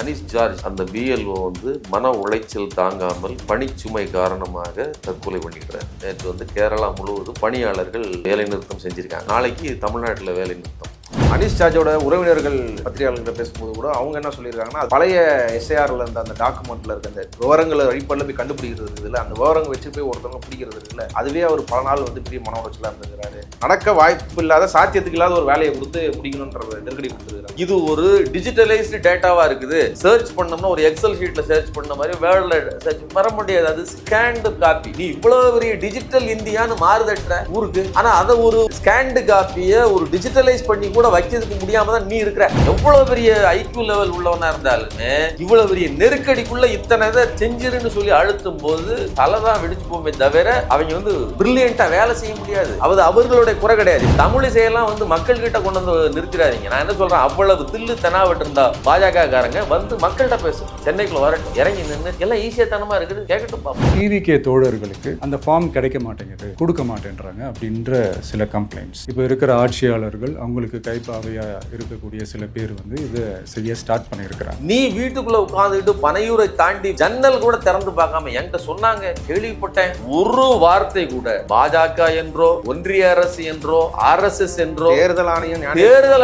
Anis George அந்த BLO வந்து மன உளைச்சல் தாங்காமல் பணிச்சுமை காரணமாக தற்கொலை பண்ணிக்கிறார். நேற்று வந்து கேரளா முழுவதும் பணியாளர்கள் வேலை நிறுத்தம் செஞ்சிருக்காங்க. நாளைக்கு தமிழ்நாட்டில் வேலை நிறுத்தம். அனிஸ் ஜார்ஜோட உறவினர்கள் பத்திரிகையாளர்கிட்ட பேசும்போது கூட அவங்க என்ன சொல்லியிருக்காங்கன்னா, பழைய எஸ்ஐஆர்ல இருந்த அந்த டாக்குமெண்ட்ல இருக்க அந்த விவரங்களை அடிப்படையில் போய் கண்டுபிடிக்கிறது இருக்குல்ல, அந்த விவரங்கள் வச்சு போய் ஒருத்தவங்க பிடிக்கிறது இருக்குல்ல, அதுவே அவர் பல நாள் வந்து பெரிய மன உளைச்சலாக இருந்திருக்கிறாரு. நடக்க வாய்ப்பு இல்லாத, சாத்தியத்துக்கு இல்லாத ஒரு வேலையை கொடுத்து முடிக்கணுன்ற நெருக்கடி கொடுத்துருக்காரு. இது ஒரு டிஜிட்டலைஸ்டு டேட்டாவா இருக்குது. சர்ச் பண்ணோம்னா ஒரு எக்ஸல் ஷீட்ல சர்ச் பண்ண மாதிரி வேர்ல்ட்ல சர்ச் வர முடியாது. அது ஸ்கேன்டு காப்பி. நீ இவ்வளவு பெரிய டிஜிட்டல் இந்தியான்னு மாறுதட்டுற ஊருக்கு, ஆனா அதை ஒரு ஸ்கேன்டு காப்பியை ஒரு டிஜிட்டலைஸ் பண்ணி கூட வைக்கிறதுக்கு முடியாம தான் நீ இருக்கிற. எவ்வளவு பெரிய ஐக்யூ லெவல் உள்ளவனா இருந்தாலுமே இவ்வளவு பெரிய நெருக்கடிக்குள்ள இத்தனை இதை செஞ்சிருன்னு சொல்லி அழுத்தும் போது தலைதான் வெடிச்சு போமே தவிர அவங்க வந்து பிரில்லியண்டா வேலை செய்ய முடியாது. அது அவர்களுடைய குறை கிடையாது. தமிழிசையெல்லாம் வந்து மக்கள் கிட்ட கொண்டு வந்து நிறுத்திடாதீங்க. நான் என்ன சொல்றேன், அவ்வளவு தில்லு தெனாவட்டு இருந்தா பாஜக காரங்க வந்து மக்கள்கிட்ட பேசும். சென்னைக்குள்ள வரட்டும், இறங்கி நின்று எல்லாம் ஈஸியா தனமா இருக்குது, கேட்கட்டும் பார்ப்போம். டிவிகே தோழர்களுக்கு அந்த ஃபார்ம் கிடைக்க மாட்டேங்குது, கொடுக்க மாட்டேன்றாங்க அப்படின்ற சில கம்ப்ளைண்ட்ஸ். இப்போ இருக்கிற ஆட்சியாளர்கள் அவங்களுக்கு கைப்பாவையா இருக்கக்கூடிய சில பேர் வந்து இதை செய்ய ஸ்டார்ட் பண்ணியிருக்கிறாங்க. நீ வீட்டுக்குள்ள உட்கார்ந்துட்டு பனையூரை தாண்டி ஜன்னல் கூட திறந்து பார்க்காம என்கிட்ட சொன்னாங்க, கேள்விப்பட்டேன். ஒரு வார்த்தை கூட பாஜக என்றோ ஒன்றிய அரசு என்றோ RSS என்றோ தேர்தல்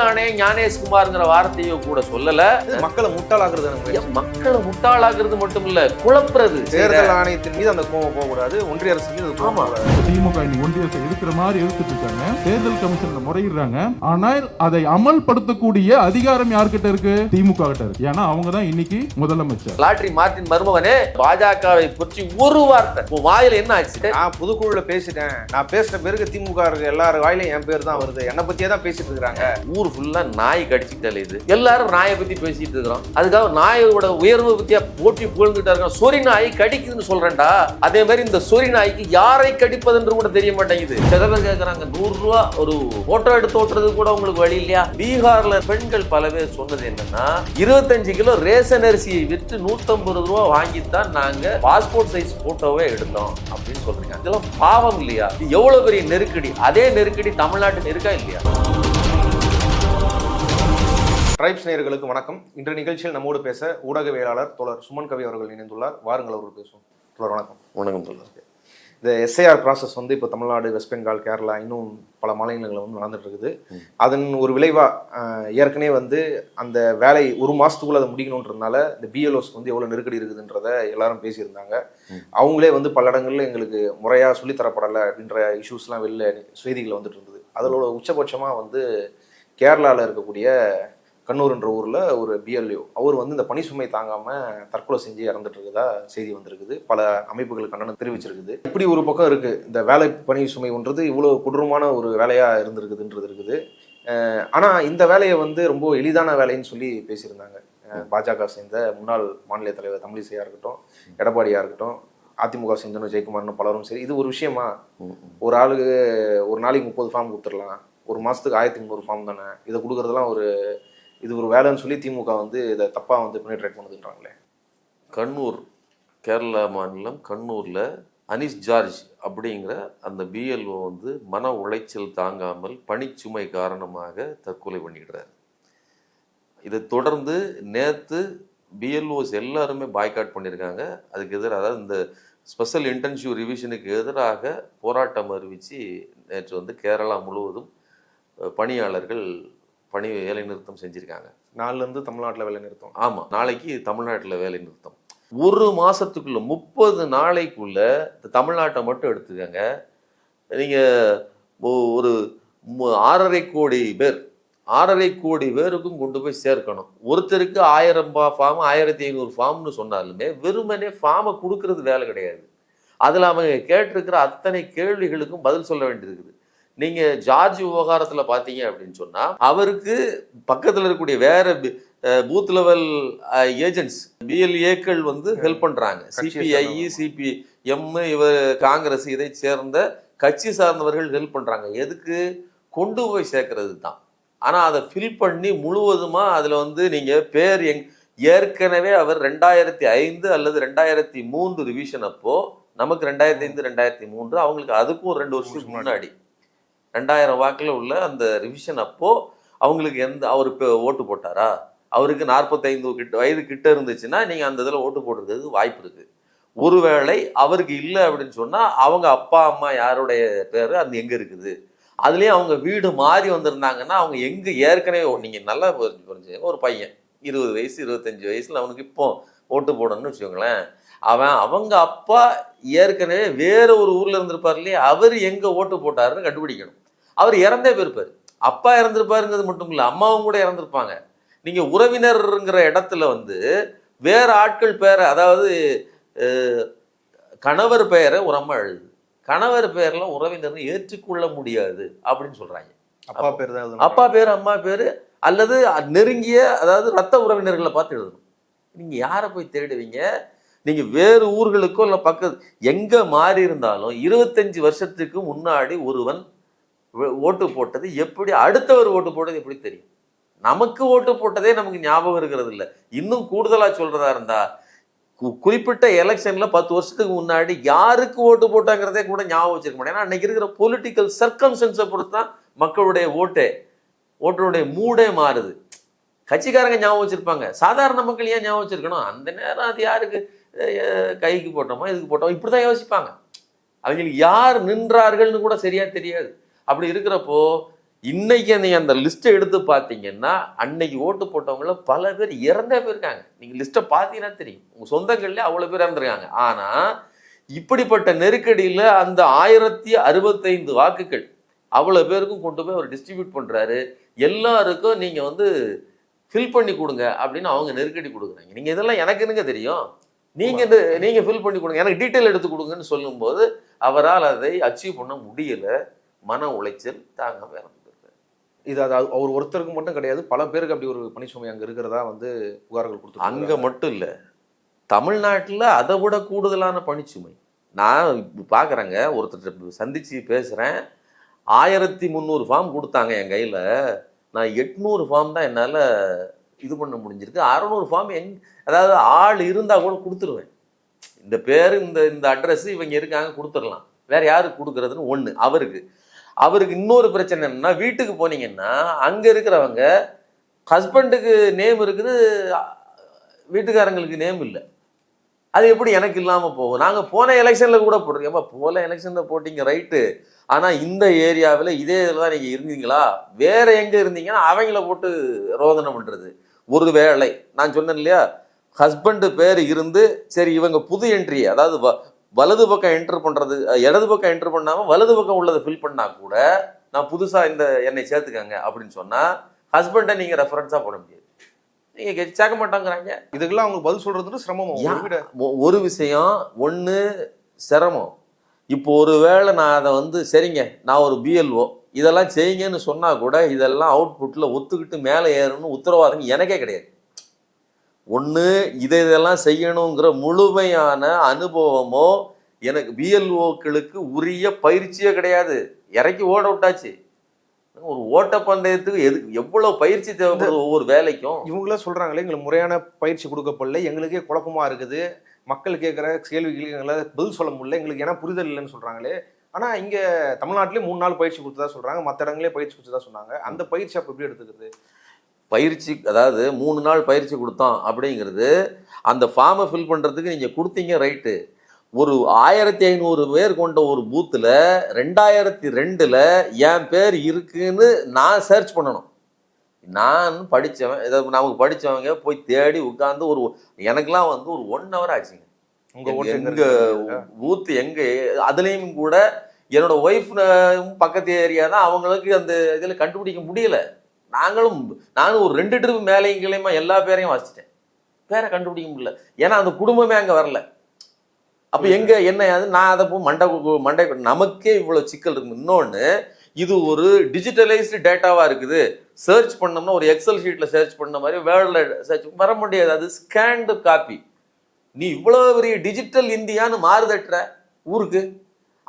ஆணையம் ஞானேஷ்குமார்ங்கிற வார்த்தையோ கூட சொல்லல. மக்களை முட்டாளாக்குறது, மக்களை முட்டாளாக்குறது மட்டும் இல்ல, குழப்புறது. தேர்தல் ஆணையத்தின் மீது அந்த கோவம் போகக்கூடாது, ஒன்றிய அரசு மீது திமுக ஒன்றிய அரசு இருக்கிற மாதிரி எடுத்துட்டு இருக்காங்க. தேர்தல் கமிஷன்ல முறையிடுறாங்க. ஆனால் அதை அமல்படுத்தக்கூடிய அதிகாரம் யார்கிட்ட இருக்கு? திமுக கிட்ட இருக்கு. ஏன்னா அவங்க தான் இன்னைக்கு முதலமைச்சர். லாட்ரி மார்ட்டின் மருமகனே பாஜகவை பற்றி ஒரு வார்த்தை உன் வாயில என்ன ஆச்சு? நான் புதுக்குழுல பேசிட்டேன். நான் பேசின பேருக்கு திமுக இருக்கு, எல்லாரும் வாயிலையும் என் பேர் தான் வருது, என்னை பத்தியே தான் பேசிட்டு இருக்காங்க. ஊர் ஃபுல்லா நாய் கடிச்சிட்டாலே இது. எல்லாரும் நாயை பத்தி பேசிட்டு இருக்கிறோம். அதுக்காக நாயோட உயர்வு பத்தியா போட்டி புகழ்ந்துட்டா இருக்கான். சொறி நாய் கடிக்குதுன்னு சொல்றேன்டா. அதே மாதிரி இந்த சொறி நாய்க்கு யாரை கடிப்பது என்று கூட தெரிய மாட்டேங்குது. சில பேர் கேட்கறாங்க, 100 ரூபா ஒரு போட்டோ எடுத்து ஓட்டுறது கூட உங்களுக்கு வழி இல்லையா? பீகார்ல பெண்கள் பல பேர் சொன்னது என்னன்னா, 25 கிலோ ரேஷன் அரிசியை விற்று 150 ரூபா வாங்கித்தான் நாங்க பாஸ்போர்ட் சைஸ் போட்டோவே எடுத்தோம் அப்படின்னு சொல்றீங்க. இதெல்லாம் பாவம் இல்லையா? எவ்வளவு பெரிய நெருக்கடி. அதே நெருக்கடி தமிழ்நாட்டில் இருக்கா இல்லையா? ட்ரைப்ஸ் நேயர்களுக்கு வணக்கம். இன்று நிகழ்ச்சியில் நம்மோடு பேச ஊடகவியலாளர் தோழர் சுமன் கவி அவர்கள் இணைந்துள்ளார். வாருங்கள் அவர்கள் பேசுவோம். தோழர் வணக்கம். வணக்கம் தோழர். இந்த எஸ்ஐஆர் ப்ராசஸ் வந்து இப்போ தமிழ்நாடு, வெஸ்ட் பெங்கால், கேரளா, இன்னும் பல மாநிலங்களில் வந்து நடந்துட்டு இருக்குது. அதன் ஒரு விளைவாக ஏற்கனவே வந்து அந்த வேலை ஒரு மாதத்துக்குள்ளே அதை முடிக்கணுன்றதுனால இந்த பிஎல்ஓஸ்க்கு வந்து எவ்வளோ நெருக்கடி இருக்குதுன்றத எல்லாரும் பேசியிருந்தாங்க. அவங்களே வந்து பல இடங்களில் எங்களுக்கு முறையாக சொல்லித்தரப்படலை அப்படின்ற இஷ்யூஸ்லாம் வெளில செய்திகள் வந்துட்டு இருந்தது. அதோட உச்சபட்சமாக வந்து கேரளாவில் இருக்கக்கூடிய கண்ணூர்ன்ற ஊரில் ஒரு பிஎல்ஓ அவர் வந்து இந்த பணி சுமை தாங்காமல் தற்கொலை செஞ்சு இறந்துட்டு இருக்குதா செய்தி வந்திருக்குது. பல அமைப்புகள் கண்டனம் தெரிவிச்சிருக்குது. இப்படி ஒரு பக்கம் இருக்குது, இந்த வேலை பணி சுமைன்றது இவ்வளோ கொடூரமான ஒரு வேலையாக இருந்திருக்குதுன்றது இருக்குது. ஆனால் இந்த வேலையை வந்து ரொம்ப எளிதான வேலைன்னு சொல்லி பேசியிருந்தாங்க. பாஜக சேர்ந்த முன்னாள் மாநில தலைவர் தமிழிசையாக இருக்கட்டும், எடப்பாடியாக இருக்கட்டும், அதிமுக சேர்ந்தனும் ஜெயக்குமார்னு பலரும் சரி, இது ஒரு விஷயமா? ஒரு ஆளுக்கு ஒரு நாளைக்கு 30 ஃபார்ம் கொடுத்துடலாம், ஒரு மாதத்துக்கு 1300 ஃபார்ம் தானே, இதை கொடுக்குறதுலாம் இது ஒரு வேலைன்னு சொல்லி திமுக வந்து இதை தப்பாக வந்து பெனிட்ரேட் பண்ணுதுன்றாங்களே. கண்ணூர், கேரளா மாநிலம் கண்ணூரில் அனிஸ் ஜார்ஜ் அப்படிங்கிற அந்த பிஎல்ஓ வந்து மன உளைச்சல் தாங்காமல் பணிச்சுமை காரணமாக தற்கொலை பண்ணிக்கிறார். இதை தொடர்ந்து நேற்று பிஎல்ஓஸ் எல்லாருமே பாய்காட் பண்ணியிருக்காங்க. அதுக்கு எதிராக, அதாவது இந்த ஸ்பெஷல் இன்டென்சிவ் ரிவிஷனுக்கு எதிராக போராட்டம் அறிவித்து நேற்று வந்து கேரளா முழுவதும் பணியாளர்கள் வேலை நிறுத்தம் செஞ்சுருக்காங்க. நாளிலேருந்து தமிழ்நாட்டில் வேலை நிறுத்தம். ஆமாம், நாளைக்கு தமிழ்நாட்டில் வேலை நிறுத்தம். ஒரு மாதத்துக்குள்ள 30 நாளைக்குள்ள தமிழ்நாட்டை மட்டும் எடுத்துக்கங்க. நீங்கள் ஒரு 6.5 கோடி பேர், 6.5 கோடி பேருக்கும் கொண்டு போய் சேர்க்கணும். ஒருத்தருக்கு 1000 ஃபார்ம் 1500 ஃபார்ம்னு சொன்னாலுமே வெறுமனே ஃபார்மை கொடுக்கறது வேலை கிடையாது. அதில் அவங்க கேட்டிருக்கிற அத்தனை கேள்விகளுக்கும் பதில் சொல்ல வேண்டியிருக்குது. நீங்கள் ஜார்ஜ் விவகாரத்தில் பார்த்தீங்க அப்படின்னு சொன்னால், அவருக்கு பக்கத்தில் இருக்கக்கூடிய வேற பூத் லெவல் ஏஜென்ட்ஸ் பிஎல்ஏக்கள் வந்து ஹெல்ப் பண்ணுறாங்க. சிபிஐ, சிபிஎம், இவர் காங்கிரஸ், இதை சேர்ந்த கட்சி சார்ந்தவர்கள் ஹெல்ப் பண்ணுறாங்க. எதுக்கு? கொண்டு போய் சேர்க்கறது தான். ஆனால் அதை ஃபில் பண்ணி முழுவதுமாக அதில் வந்து நீங்கள் பேர் ஏற்கனவே அவர் 2005 அல்லது 2003 ரிவிஷன் அப்போ, நமக்கு 2005 2003, அவங்களுக்கு அதுக்கும் 2 வருஷத்துக்கு முன்னாடி 2000 வாக்கில் உள்ள அந்த ரிவிஷன் அப்போ அவங்களுக்கு அவர் ஓட்டு போட்டாரா? அவருக்கு 45 வயது கிட்ட இருந்துச்சுன்னா நீங்கள் அந்த இதில் ஓட்டு போடுறதுக்கு வாய்ப்பு இருக்குது. ஒருவேளை அவருக்கு இல்லை அப்படின்னு சொன்னால் அவங்க அப்பா அம்மா யாருடைய பேர் அது எங்கே இருக்குது, அதுலேயும் அவங்க வீடு மாறி வந்திருந்தாங்கன்னா அவங்க எங்கே ஏற்கனவே நீங்கள் நல்லா புரிஞ்சு ஒரு பையன் 20 வயசு 25 வயசில் அவனுக்கு இப்போ ஓட்டு போடணும்னு வச்சுக்கோங்களேன், அவங்க அப்பா ஏற்கனவே வேற ஒரு ஊரில் இருந்திருப்பார் இல்லையா, அவர் எங்கே ஓட்டு போட்டாருன்னு கண்டுபிடிக்கணும். அவர் இறந்தே போயிருப்பார், அப்பா இறந்துருப்பாருங்கிறது மட்டும் இல்லை அம்மாவும் கூட இறந்துருப்பாங்க. நீங்கள் உறவினருங்கிற இடத்துல வேற ஆட்கள் பேரை, அதாவது கணவர் பெயரை ஒரு அம்மா எழுது, கணவர் பெயர்ல உறவினர் ஏற்றுக்கொள்ள முடியாது அப்படின்னு சொல்றாங்க. அப்பா பேர் தான், அப்பா பேர் அம்மா பேரு அல்லது நெருங்கிய, அதாவது ரத்த உறவினர்களை பார்த்து எழுதணும். நீங்க யாரை போய் தேடுவீங்க? நீங்க வேறு ஊர்களுக்கோ இல்லை பக்கத்து எங்க மாறி இருந்தாலும் 25 வருஷத்துக்கு முன்னாடி ஒருவன் ஓட்டு போட்டது எப்படி, அடுத்தவர் ஓட்டு போட்டது எப்படி தெரியும்? நமக்கு ஓட்டு போட்டதே நமக்கு ஞாபகம் இருக்கிறது இல்லை. இன்னும் கூடுதலா சொல்றதா இருந்தா குறிப்பிட்ட எலெக்ஷன்ல 10 வருஷத்துக்கு முன்னாடி யாருக்கு ஓட்டு போட்டாங்கிறதே கூட ஞாபகம் வச்சிருக்க முடியும். ஏன்னா அன்னைக்கு இருக்கிற பொலிட்டிக்கல் சர்க்கம்ஸ்டன்ஸை பொறுத்து தான் மக்களுடைய ஓட்டுடைய மூடே மாறுது. கட்சிக்காரங்க ஞாபகம் வச்சிருப்பாங்க, சாதாரண மக்கள் ஏன் ஞாபகம் வச்சிருக்கணும்? அந்த நேரம் அது யாருக்கு கைக்கு போட்டோமா இதுக்கு போட்டோமா இப்படிதான் யோசிப்பாங்க. அவங்களுக்கு யார் நின்றார்கள்னு கூட சரியா தெரியாது. அப்படி இருக்கிறப்போ இன்னைக்கு நீங்க அந்த லிஸ்ட்டை எடுத்து பார்த்தீங்கன்னா அன்னைக்கு ஓட்டு போட்டவங்கள பல பேர் இறந்தே போயிருக்காங்க. நீங்க லிஸ்ட்டை பார்த்தீங்கன்னா தெரியும், உங்க சொந்தங்கள்ல அவ்வளவு பேர் இறந்துருக்காங்க. ஆனா இப்படிப்பட்ட நெருக்கடியில அந்த 1065 வாக்குகள் அவ்வளவு பேருக்கும் கொண்டு போய் அவர் டிஸ்ட்ரிபியூட் பண்றாரு. எல்லாருக்கும் நீங்க ஃபில் பண்ணி கொடுங்க அப்படின்னு அவங்க நெருக்கடி கொடுக்குறாங்க. நீங்க இதெல்லாம் எனக்கு என்னங்க தெரியும், நீங்க ஃபில் பண்ணி கொடுங்க, எனக்கு டீட்டெயில் எடுத்து கொடுங்கன்னு சொல்லும்போது அவரால் அதை அச்சீவ் பண்ண முடியல. மன உளைச்சல் தாங்க இறந்து. இது அவர் ஒருத்தருக்கு மட்டும் கிடையாது, பல பேருக்கு அப்படி ஒரு பணிச்சுமை அங்கே இருக்கிறதா புகார்கள் கொடுத்து. அங்கே மட்டும் இல்லை, தமிழ்நாட்டில் அதை விட கூடுதலான பணிச்சுமை. நான் பார்க்குறேங்க, ஒருத்தர் சந்தித்து பேசுகிறேன், 1300 ஃபார்ம் கொடுத்தாங்க என் கையில், நான் 800 ஃபார்ம் தான் என்னால் இது பண்ண முடிஞ்சிருக்கு. 600 ஃபார்ம் அதாவது ஆள் இருந்தால் கூட கொடுத்துருவேன். இந்த பேர் இந்த அட்ரஸ் இவங்க இருக்காங்க கொடுத்துடலாம், வேற யாருக்கு கொடுக்குறதுன்னு ஒன்று. அவருக்கு இன்னொரு பிரச்சனை என்னன்னா, வீட்டுக்கு போனீங்கன்னா அங்க இருக்கிறவங்க ஹஸ்பண்டுக்கு நேம் இருக்குது, வீட்டுக்காரங்களுக்கு நேம் இல்லை. அது எப்படி எனக்கு இல்லாம போகும்? நாங்க போன எலெக்ஷன்ல கூட போட்டிருக்கோம், போல எலெக்ஷன்ல போட்டீங்க ரைட்டு, ஆனா இந்த ஏரியாவில் இதே இதில் தான் நீங்க இருந்தீங்களா, வேற எங்க இருந்தீங்கன்னா அவங்கள போட்டு ரோதனை பண்றது. ஒரு வேளை நான் சொன்னேன் இல்லையா, ஹஸ்பண்டு பேர் இருந்து சரி இவங்க புது என்ட்ரி, அதாவது வலது பக்கம் என்டர் பண்றது, இடது பக்கம் என்டர் பண்ணாம வலது பக்கம் உள்ளதை ஃபில் பண்ணா கூட நான் புதுசா என்னை சேர்த்துக்காங்க அப்படின்னு சொன்னா ஹஸ்பண்டை நீங்க ரெஃபரன்ஸா போட முடியாது, நீங்க சேர்க்க மாட்டாங்கிறாங்க. இதுக்கெல்லாம் அவங்க பதில் சொல்றது சிரமம். ஒரு விஷயம் ஒண்ணு சிரமம். இப்போ ஒரு வேளை நான் அதை சரிங்க நான் ஒரு பிஎல்ஓ இதெல்லாம் செய்யுங்கன்னு சொன்னா கூட இதெல்லாம் அவுட்புட்ல ஒத்துக்கிட்டு மேலே ஏறணும்னு உத்தரவாதம் எனக்கே கிடையாது. ஒன்று இதெல்லாம் செய்யணுங்கிற முழுமையான அனுபவமோ எனக்கு பிஎல்ஓக்களுக்கு உரிய பயிற்சியே கிடையாது. இறக்கி ஓட விட்டாச்சு. ஒரு ஓட்ட பந்தயத்துக்கு எவ்வளவு பயிற்சி தேவைப்படுது ஒவ்வொரு வேலைக்கும். இவங்களாம் சொல்றாங்களே எங்களுக்கு முறையான பயிற்சி கொடுக்கப்படல, எங்களுக்கே குழப்பமா இருக்குது, மக்கள் கேட்குற கேள்விகளுக்கு எங்களால் பதில் சொல்ல முடியல, எங்களுக்கு ஏன்னா புரிதல் இல்லைன்னு சொல்றாங்களே. ஆனா இங்க தமிழ்நாட்டிலே 3 நாள் பயிற்சி கொடுத்ததா சொல்றாங்க, மற்ற இடங்களே பயிற்சி கொடுத்ததா சொன்னாங்க. அந்த பயிற்சி அப்போ எப்படி எடுத்துக்கிறது? பயிற்சி அதாவது 3 நாள் பயிற்சி கொடுத்தோம் அப்படிங்கிறது, அந்த ஃபார்மை ஃபில் பண்ணுறதுக்கு நீங்கள் கொடுத்தீங்க ரைட்டு. ஒரு 1500 பேர் கொண்ட ஒரு பூத்தில் 2002 என் பேர் இருக்குன்னு நான் சர்ச் பண்ணணும். நான் படித்தவன், இதை நமக்கு படித்தவங்க போய் தேடி உட்காந்து எனக்கெல்லாம் ஒரு 1 ஹவர் ஆச்சுங்க. எங்கள் பூத்து எங்கே, அதுலேயும் கூட என்னோட ஒய்ஃப் பக்கத்து ஏரியா தான், அவங்களுக்கு அந்த இதில் கண்டுபிடிக்க முடியல. நானும் ஒரு 2 ட்ரிப் மேலேயும் கிளையுமா எல்லா பேரையும் வாசிச்சிட்டேன், பேரை கண்டுபிடிக்க முடியல. ஏன்னா அந்த குடும்பமே அங்கே வரல. அப்போ எங்க என்ன நான் அதை மண்டை நமக்கே இவ்வளோ சிக்கல் இருக்கு. இன்னொன்று, இது ஒரு டிஜிட்டலைஸ்டு டேட்டாவாக இருக்குது. சர்ச் பண்ணோம்னா ஒரு எக்ஸல் ஷீட்டில் சர்ச் பண்ண மாதிரி வேர்ல்டில் சர்ச் வர முடியாது, அது ஸ்கேன்டு காப்பி. நீ இவ்வளோ பெரிய டிஜிட்டல் இந்தியான்னு மாறுதட்டுற ஊருக்கு,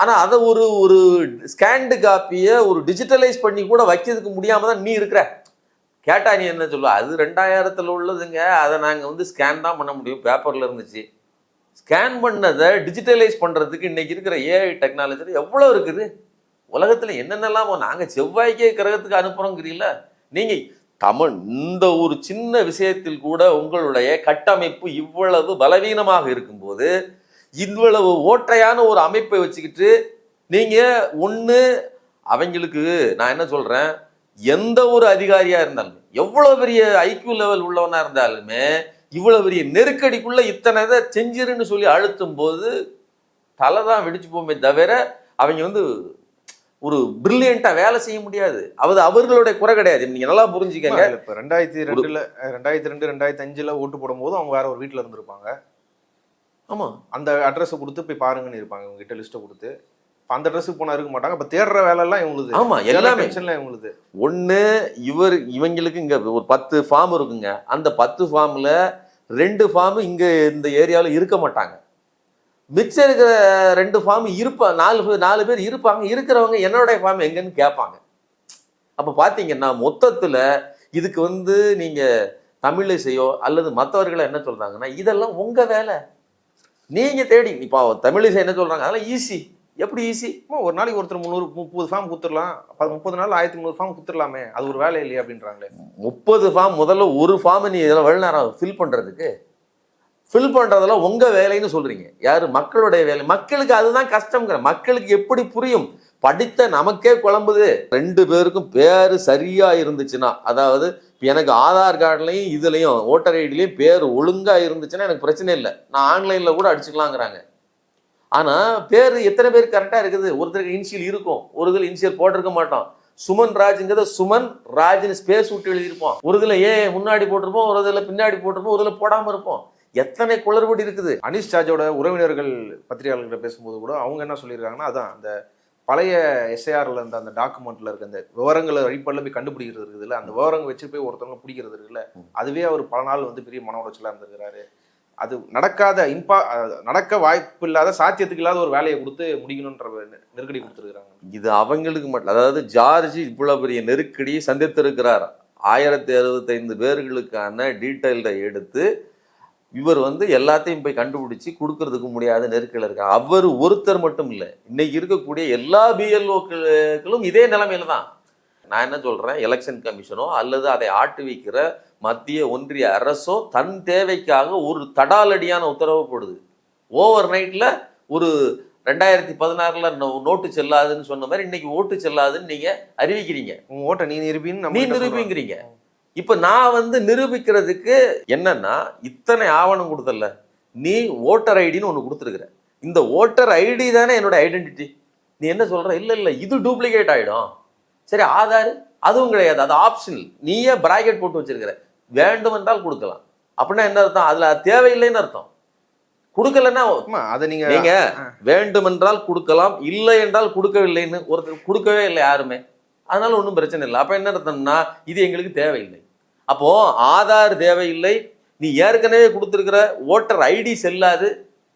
ஆனால் அதை ஒரு ஸ்கேன்டு காப்பியை ஒரு டிஜிட்டலைஸ் பண்ணி கூட வைக்கிறதுக்கு முடியாமல் தான் நீ இருக்கிற. கேட்டா நீ என்ன சொல்லுவ, அது 2000 உள்ளதுங்க, அதை நாங்கள் ஸ்கேன் தான் பண்ண முடியும், பேப்பரில் இருந்துச்சு. ஸ்கேன் பண்ணதை டிஜிட்டலைஸ் பண்ணுறதுக்கு இன்னைக்கு இருக்கிற ஏஐ டெக்னாலஜி எவ்வளோ இருக்குது. உலகத்தில் என்னென்னலாம் நாங்கள் செவ்வாய்க்கே கிரகத்துக்கு அனுப்புகிறோங்கிறீங்கள. நீங்கள் இந்த ஒரு சின்ன விஷயத்தில் கூட உங்களுடைய கட்டமைப்பு இவ்வளவு பலவீனமாக இருக்கும்போது இவ்வளவு ஓட்டையான ஒரு அமைப்பை வச்சுக்கிட்டு நீங்க ஒண்ணு அவங்களுக்கு நான் என்ன சொல்றேன், எந்த ஒரு அதிகாரியா இருந்தாலும் எவ்வளவு பெரிய ஐக்யூ லெவல் உள்ளவனா இருந்தாலுமே இவ்வளவு பெரிய நெருக்கடிக்குள்ள இத்தனை இதை செஞ்சிருன்னு சொல்லி அழுத்தும் போது தலைதான் வெடிச்சு போமே தவிர அவங்க ஒரு பிரில்லியண்டா வேலை செய்ய முடியாது. அவர்களுடைய குறை கிடையாது. நீங்க நல்லா புரிஞ்சுக்கங்க. இப்ப 2002 2005 ஓட்டு போடும் போது அவங்க வேற ஒரு வீட்டுல இருந்திருப்பாங்க. ஆமா, அந்த அட்ரஸ் கொடுத்து போய் பாருங்கன்னு இருப்பாங்க, உங்க கிட்ட லிஸ்ட்டை கொடுத்து. அந்த அட்ரஸுக்கு போனா இருக்க மாட்டாங்க. அப்ப தேடுற வேலை எல்லாம் இவங்களுக்கு. ஆமா, எல்லாமே இவங்களுக்கு. ஒண்ணு இவங்களுக்கு இங்க ஒரு 10 ஃபார்ம் இருக்குங்க. அந்த 10 ஃபார்ம்ல 2 ஃபார்ம் இங்க இந்த ஏரியாவில் இருக்க மாட்டாங்க. மிச்சம் இருக்கிற 2 ஃபார்ம் இருப்பாங்க, 4 பேர் இருப்பாங்க. இருக்கிறவங்க என்னோட ஃபார்ம் எங்கன்னு கேட்பாங்க. அப்ப பாத்தீங்கன்னா மொத்தத்துல இதுக்கு நீங்க தமிழிசையோ அல்லது மற்றவர்களோ என்ன சொல்றாங்கன்னா, இதெல்லாம் உங்க வேலை, நீங்க தேடி. இப்போ தமிழிசை என்ன சொல்றாங்க, அதெல்லாம் ஈஸி. எப்படி ஈஸி? ஒரு நாளைக்கு ஒருத்தர் 330 ஃபார்ம் குத்துடலாம், 30 நாள் 1300 ஃபார்ம் குத்துடலாமே, அது ஒரு வேலை இல்லையா அப்படின்றாங்களே. 30 ஃபார்ம் முதல்ல ஒரு ஃபார்ம் நீ இதெல்லாம் எவ்வளவு நேரம் ஃபில் பண்றதுக்கு? ஃபில் பண்றதெல்லாம் உங்க வேலைன்னு சொல்றீங்க. யாரு? மக்களுடைய வேலை. மக்களுக்கு அதுதான் கஷ்டம்ங்கிற. மக்களுக்கு எப்படி புரியும்? படித்த நமக்கே குழம்புது. 2 பேருக்கும் பேரு சரியா இருந்துச்சுன்னா, அதாவது எனக்கு ஆதார் கார்டுலையும் இதுலையும் ஓட்டர் ஐடிலையும் பேர் ஒழுங்கா இருந்துச்சுன்னா எனக்கு பிரச்சனை இல்லை, நான் ஆன்லைன்ல கூட அடிச்சுக்கலாங்கிறாங்க. ஆனா பேர் எத்தனை பேர் கரெக்டா இருக்குது? ஒருத்தருக்கு இனிஷியல் இருக்கும், ஒரு இதில் இனிஷியல் போட்டிருக்க மாட்டோம். சுமன் ராஜுங்கிறத சுமன் ராஜ்னு ஸ்பேஸ் விட்டு எழுதியிருப்போம். ஒரு இதில் முன்னாடி போட்டிருப்போம், ஒரு இதில் பின்னாடி போட்டிருப்போம், ஒரு இதில் போடாம இருப்போம். எத்தனை குளறுபடி இருக்குது. அனீஷ் ஜார்ஜோட உறவினர்கள் பத்திரிகையாளர்கிட்ட பேசும்போது கூட அவங்க என்ன சொல்லியிருக்காங்கன்னா, அதான் அந்த பழைய எஸ்ஐஆர்ல இருந்த அந்த டாக்குமெண்ட்ல இருக்க அந்த விவரங்களை அடிப்படையில் போய் கண்டுபிடிக்கிறது இருக்குதுல்ல, அந்த விவரங்கள் வச்சு போய் ஒருத்தவங்க பிடிக்கிறது இருக்குல்ல, அதுவே அவர் பல நாள் பெரிய மன உளைச்சலா இருந்திருக்கிறாரு. அது நடக்க வாய்ப்பு இல்லாத, சாத்தியத்துக்கு இல்லாத ஒரு வேலையை கொடுத்து முடிக்கணும்ன்ற நெருக்கடி கொடுத்துருக்காங்க. இது அவங்களுக்கு மட்டும், அதாவது ஜார்ஜ் இவ்வளவு பெரிய நெருக்கடியை சந்தித்திருக்கிறார். 1065 பேர்களுக்கான டீட்டெயிலை எடுத்து இவர் எல்லாத்தையும் போய் கண்டுபிடிச்சு கொடுக்கறதுக்கு முடியாத நெருக்கடியில் இருக்காங்க. அவர் ஒருத்தர் மட்டும் இல்லை, இன்னைக்கு இருக்கக்கூடிய எல்லா பிஎல்ஓக்களும் இதே நிலைமையில தான். நான் என்ன சொல்றேன், எலெக்ஷன் கமிஷனோ அல்லது அதை ஆட்டு வைக்கிற மத்திய ஒன்றிய அரசோ தன் தேவைக்காக ஒரு தடாலடியான உத்தரவு போடுது. ஓவர் நைட்ல ஒரு 2016 நோட்டு செல்லாதுன்னு சொன்ன மாதிரி இன்னைக்கு ஓட்டு செல்லாதுன்னு நீங்க அறிவிக்கிறீங்க. உங்க ஓட்டை நீ நிரூபிங்கிறீங்க. இப்ப நான் நிரூபிக்கிறதுக்கு என்னன்னா, இத்தனை ஆவணம் கொடுத்தல, நீ ஓட்டர் ஐடின்னு ஒண்ணு கொடுத்துருக்குற, இந்த ஓட்டர் ஐடி தானே என்னோட ஐடென்டிட்டி. நீ என்ன சொல்ற? இல்ல இது டூப்ளிகேட் ஆயிடும். சரி, ஆதார் அதுவும் கிடையாது, அது ஆப்ஷனல். நீயே பிராக்கெட் போட்டு வச்சிருக்கிற, வேண்டும் என்றால் கொடுக்கலாம். அப்படின்னா என்ன அர்த்தம்? அதுல தேவையில்லைன்னு அர்த்தம். கொடுக்கலன்னா அதை நீங்க வேண்டும் என்றால் கொடுக்கலாம், இல்லை என்றால் கொடுக்கவில்லைன்னு ஒருத்தர் கொடுக்கவே இல்லை யாருமே, அதனால ஒன்றும் பிரச்சனை இல்லை. அப்ப என்ன அர்த்தம்னா, இது எங்களுக்கு தேவையில்லை. அப்போ ஆதார் தேவையில்லை, நீ ஏற்கனவே கொடுத்துருக்கிற ஓட்டர் ஐடி செல்லாது.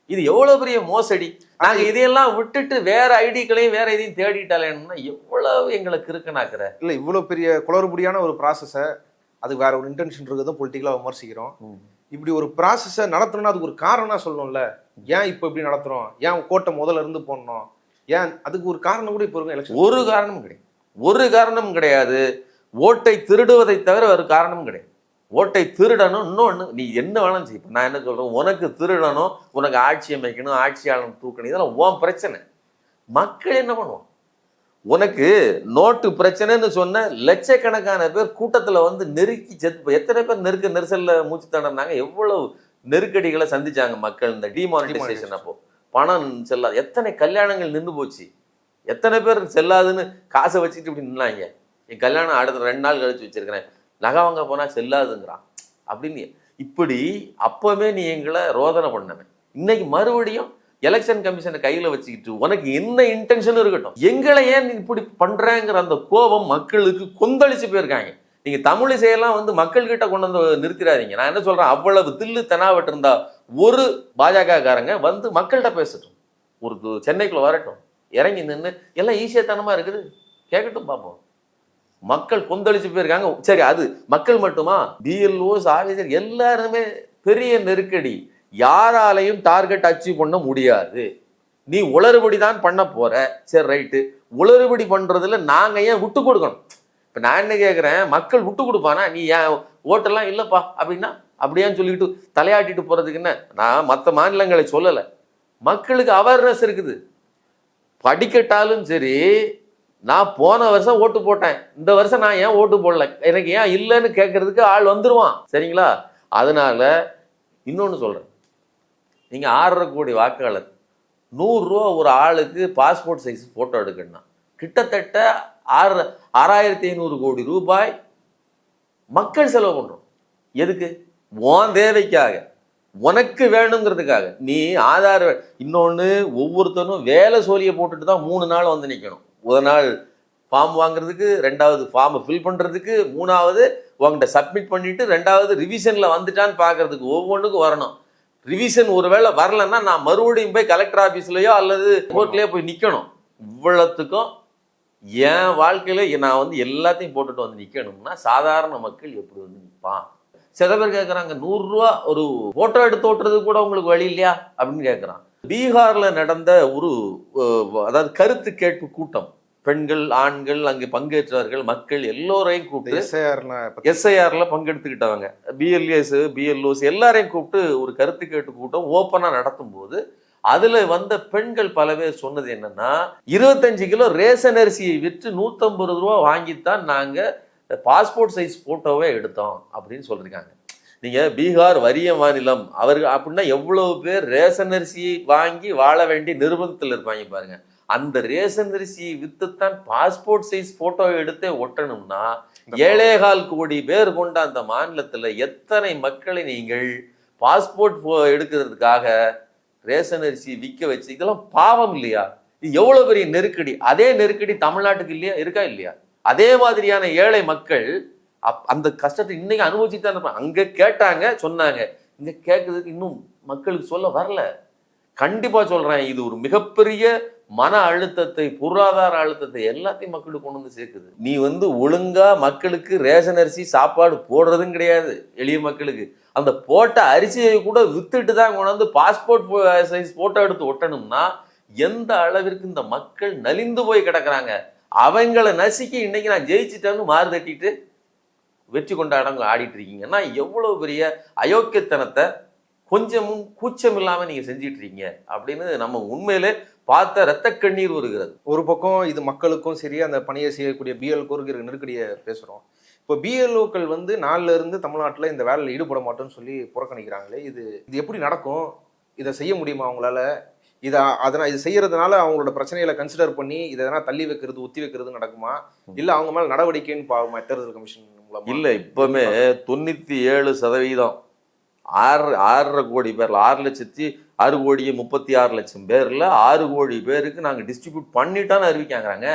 இது எவ்வளவு பெரிய மோசடி. நாங்க இதையெல்லாம் விட்டுட்டு வேற ஐடிகளையும் வேற எதையும் தேடிட்டாலேன்னா எவ்வளவு எங்களுக்கு இருக்குனாக்குற. இல்ல, இவ்வளவு பெரிய குளறுபடியான ஒரு ப்ராசஸை, அதுக்கு வேற ஒரு இன்டென்ஷன் இருக்கிறதும் பொலிட்டிக்கலா விமர்சிக்கிறோம். இப்படி ஒரு ப்ராசஸை நடத்தணும்னா அதுக்கு ஒரு காரணம் சொல்லணும்ல. ஏன் இப்போ இப்படி நடத்துறோம், ஏன் கோட்டை முதல்ல இருந்து போடணும், ஏன் அதுக்கு ஒரு காரணம் கூட இப்போ இருக்கு. ஒரு காரணமும் கிடையாது, ஒரு காரணம் கிடையாது. ஓட்டை திருடுவதை தவிர ஒரு காரணம் கிடையாது. ஓட்டை திருடணும். இன்னொன்று, நீ என்ன வேணாலும் செய்ய. நான் என்ன சொல்றேன், உனக்கு திருடணும், உனக்கு ஆட்சி அமைக்கணும், ஆட்சியாளன் தூக்கணும், இதெல்லாம் உன் பிரச்சனை. மக்கள் என்ன பண்ணுவோம்? உனக்கு நோட்டு பிரச்சனைன்னு சொன்ன லட்சக்கணக்கான பேர் கூட்டத்துல நெருக்கி செத்து, எத்தனை பேர் நெரிசல்ல மூச்சு தடனாங்க, எவ்வளவு நெருக்கடிகளை சந்திச்சாங்க மக்கள். இந்த டிமானிட்டைசேஷன் அப்போ பணம் செல்லாது, எத்தனை கல்யாணங்கள் நின்று போச்சு, எத்தனை பேர் செல்லாதுன்னு காசை வச்சுக்கிட்டு இப்படி நின்னாங்க. என் கல்யாணம் அடுத்த 2 நாள் கழிச்சு வச்சிருக்கிறேன், நகை வாங்க போனா செல்லாதுங்கிறான் அப்படின்னு. இப்படி அப்பவே நீ எங்களை ரோதனை பண்ணவன். இன்னைக்கு மறுபடியும் எலெக்ஷன் கமிஷனை கையில வச்சுக்கிட்டு உனக்கு என்ன இன்டென்ஷன் இருக்கட்டும், எங்களை ஏன் இப்படி பண்றேங்கிற அந்த கோபம் மக்களுக்கு கொந்தளிச்சு போயிருக்காங்க. நீங்க தமிழிசையெல்லாம் மக்கள் கிட்ட கொண்டு நிறுத்திடாதீங்க. நான் என்ன சொல்றேன், அவ்வளவு தில்லு தெனாவட்டு இருந்தா ஒரு பாஜக காரங்க மக்கள்கிட்ட பேசட்டும், ஒரு சென்னைக்குள்ள வரட்டும், இறங்கி நின்று எல்லாம் ஈஸியத்தனமா இருக்குது கேட்கட்டும், பார்ப்போம். மக்கள் கொந்தளிச்சு போயிருக்காங்க. சரி, அது மக்கள் மட்டுமா, பிஎல்ஓஸ் ஆஃபீஸர் எல்லாருமே பெரிய நெருக்கடி. யாராலையும் டார்கெட் அச்சீவ் பண்ண முடியாது. நீ உளறுபடி தான் பண்ண போற. சரி, ரைட்டு, உளறுபடி பண்றதுல நாங்க ஏன் விட்டு கொடுக்கணும்? இப்போ நான் என்ன கேட்குறேன், மக்கள் விட்டு கொடுப்பானா? நீ ஏன் ஓட்டெல்லாம் இல்லைப்பா அப்படின்னா அப்படியான்னு சொல்லிட்டு தலையாட்டிட்டு போகிறதுக்கு என்ன? நான் மற்ற மாநிலங்களை சொல்லலை, மக்களுக்கு அவேர்னஸ் இருக்குது. படிக்கட்டாலும் சரி, நான் போன வருஷம் ஓட்டு போட்டேன், இந்த வருஷம் நான் ஏன் ஓட்டு போடல, எனக்கு ஏன் இல்லைன்னு கேட்கறதுக்கு ஆள் வந்துடுவான். சரிங்களா? அதனால இன்னொன்று சொல்கிறேன், நீங்கள் 6.5 கோடி வாக்காளர், 100 ரூபா ஒரு ஆளுக்கு பாஸ்போர்ட் சைஸ் ஃபோட்டோ எடுக்கணும்னா கிட்டத்தட்ட 6,500 கோடி ரூபாய் மக்கள் செலவு பண்ணுறோம். எதுக்கு? உன் தேவைக்காக, உனக்கு வேணுங்கிறதுக்காக. நீ ஆதார் இன்னொன்று, ஒவ்வொருத்தரும் வேலை சோழியை போட்டுட்டு தான் 3 நாள் வந்து நிற்கணும். முதல் நாள் ஃபார்ம் வாங்குறதுக்கு, 2வது ஃபார்மை ஃபில் பண்ணுறதுக்கு, 3வது உங்கள்கிட்ட சப்மிட் பண்ணிவிட்டு, 2வது ரிவிஷனில் வந்துட்டான்னு பார்க்கறதுக்கு, ஒவ்வொன்றுக்கும் வரணும். ரிவிஷன் ஒரு வேளை வரலன்னா நான் மறுபடியும் போய் கலெக்டர் ஆஃபீஸ்லையோ அல்லது கோர்ட்லேயோ போய் நிற்கணும். இவ்வளோத்துக்கும் என் வாழ்க்கையில் நான் வந்து எல்லாத்தையும் போட்டுட்டு வந்து நிற்கணும்னா சாதாரண மக்கள் எப்படி வந்து நிற்பான்? சில பேர் கேட்குறாங்க, 100 ரூபா ஒரு ஃபோட்டோ எடுத்து ஓட்டுறது கூட உங்களுக்கு வழி இல்லையா அப்படின்னு கேட்குறான். பீகாரில் நடந்த ஒரு அதாவது கருத்து கேட்பு கூட்டம், பெண்கள் ஆண்கள் அங்கே பங்கேற்றவர்கள், மக்கள் எல்லோரையும் கூப்பிட்டு எஸ்ஐஆர்ல பங்கெடுத்துக்கிட்டவங்க, பிஎல்ஏஸ் பிஎல்ஓஸ் எல்லாரையும் கூப்பிட்டு ஒரு கருத்து கேட்டு கூட்டம் ஓப்பனா நடத்தும் போது அதுல வந்த பெண்கள் பல பேர் சொன்னது என்னன்னா, 25 கிலோ ரேஷன் அரிசியை விற்று 150 ரூபா வாங்கித்தான் நாங்க பாஸ்போர்ட் சைஸ் போட்டோவே எடுத்தோம் அப்படின்னு சொல்லியிருக்காங்க. நீங்க பீகார் வறிய மாநிலம் அவர்கள் அப்படின்னா எவ்வளவு பேர் ரேஷன் அரிசியை வாங்கி வாழ வேண்டிய நிர்பந்தத்தில் இருப்பாங்க பாருங்க. அந்த ரேஷன் அரிசியை வித்துத்தான் பாஸ்போர்ட் சைஸ் போட்டோ எடுத்தே ஒட்டணும்னா 7.25 கோடி பேர் கொண்ட அந்த மாநிலத்துல எத்தனை மக்களை நீங்கள் பாஸ்போர்ட் எடுக்கிறதுக்காக ரேஷன் அரிசி விற்க வச்சு, இதெல்லாம் பாவம் இல்லையா? இது எவ்வளவு பெரிய நெருக்கடி. அதே நெருக்கடி தமிழ்நாட்டுக்கு இல்லையா, இருக்கா இல்லையா? அதே மாதிரியான ஏழை மக்கள் அந்த கஷ்டத்தை இன்னைக்கு அனுபவிச்சுட்டு தான் இருப்பாங்க. அங்க கேட்டாங்க, சொன்னாங்க, இங்க கேட்கறதுக்கு இன்னும் மக்களுக்கு சொல்ல வரல. கண்டிப்பா சொல்றேன், இது ஒரு மிகப்பெரிய மன அழுத்தத்தை, பொருளாதார அழுத்தத்தை எல்லாத்தையும் மக்களுக்கு கொண்டு வந்து சேர்க்குது. நீ வந்து ஒழுங்கா மக்களுக்கு ரேஷன் அரிசி சாப்பாடு போடுறதும் கிடையாது. எளிய மக்களுக்கு அந்த போட்ட அரிசியை கூட வித்துட்டு தான் கொண்டு வந்து பாஸ்போர்ட் சைஸ் போட்டோ எடுத்து ஒட்டணும்னா எந்த அளவிற்கு இந்த மக்கள் நலிந்து போய் கிடக்குறாங்க. அவங்களை நசுக்கி இன்னைக்கு நான் ஜெயிச்சிட்டேன்னு மாறு தட்டிட்டு வெற்றி கொண்டாடங்க ஆடிட்டு இருக்கீங்கன்னா எவ்வளவு பெரிய அயோக்கியத்தனத்தை கொஞ்சமும் கூச்சம் இல்லாம நீங்க செஞ்சிட்டு இருக்கீங்க அப்படின்னு நம்ம உண்மையிலே பார்த்த ரத்த கண்ணீர் வருகிறது. ஒரு பக்கம் இது மக்களுக்கும் சரி, அந்த பணியை செய்யக்கூடிய பிஎல்ஓக்கு இருக்கிற நெருக்கடியை பேசுறோம். இப்போ பிஎல்ஓக்கள் வந்து 4ல இருந்து தமிழ்நாட்டில் இந்த வேலையில் ஈடுபட மாட்டோம்னு சொல்லி புறக்கணிக்கிறாங்களே, இது எப்படி நடக்கும்? இதை செய்ய முடியுமா அவங்களால? அதனால் இது செய்யறதுனால அவங்களோட பிரச்சனைகளை கன்சிடர் பண்ணி இதை எதனா தள்ளி வைக்கிறது, ஒத்தி வைக்கிறது நடக்குமா? இல்லை அவங்க மேலே நடவடிக்கைன்னு பாவமா தேர்தல் கமிஷன் மூலமா? இல்லை, இப்பவுமே 97% 6.5 கோடி பேர்ல 6,6,36,00,000 பேர்ல 6 கோடி பேருக்கு நாங்க டிஸ்ட்ரிபியூட் பண்ணிட்டான்னு அறிவிக்காங்கிறாங்க.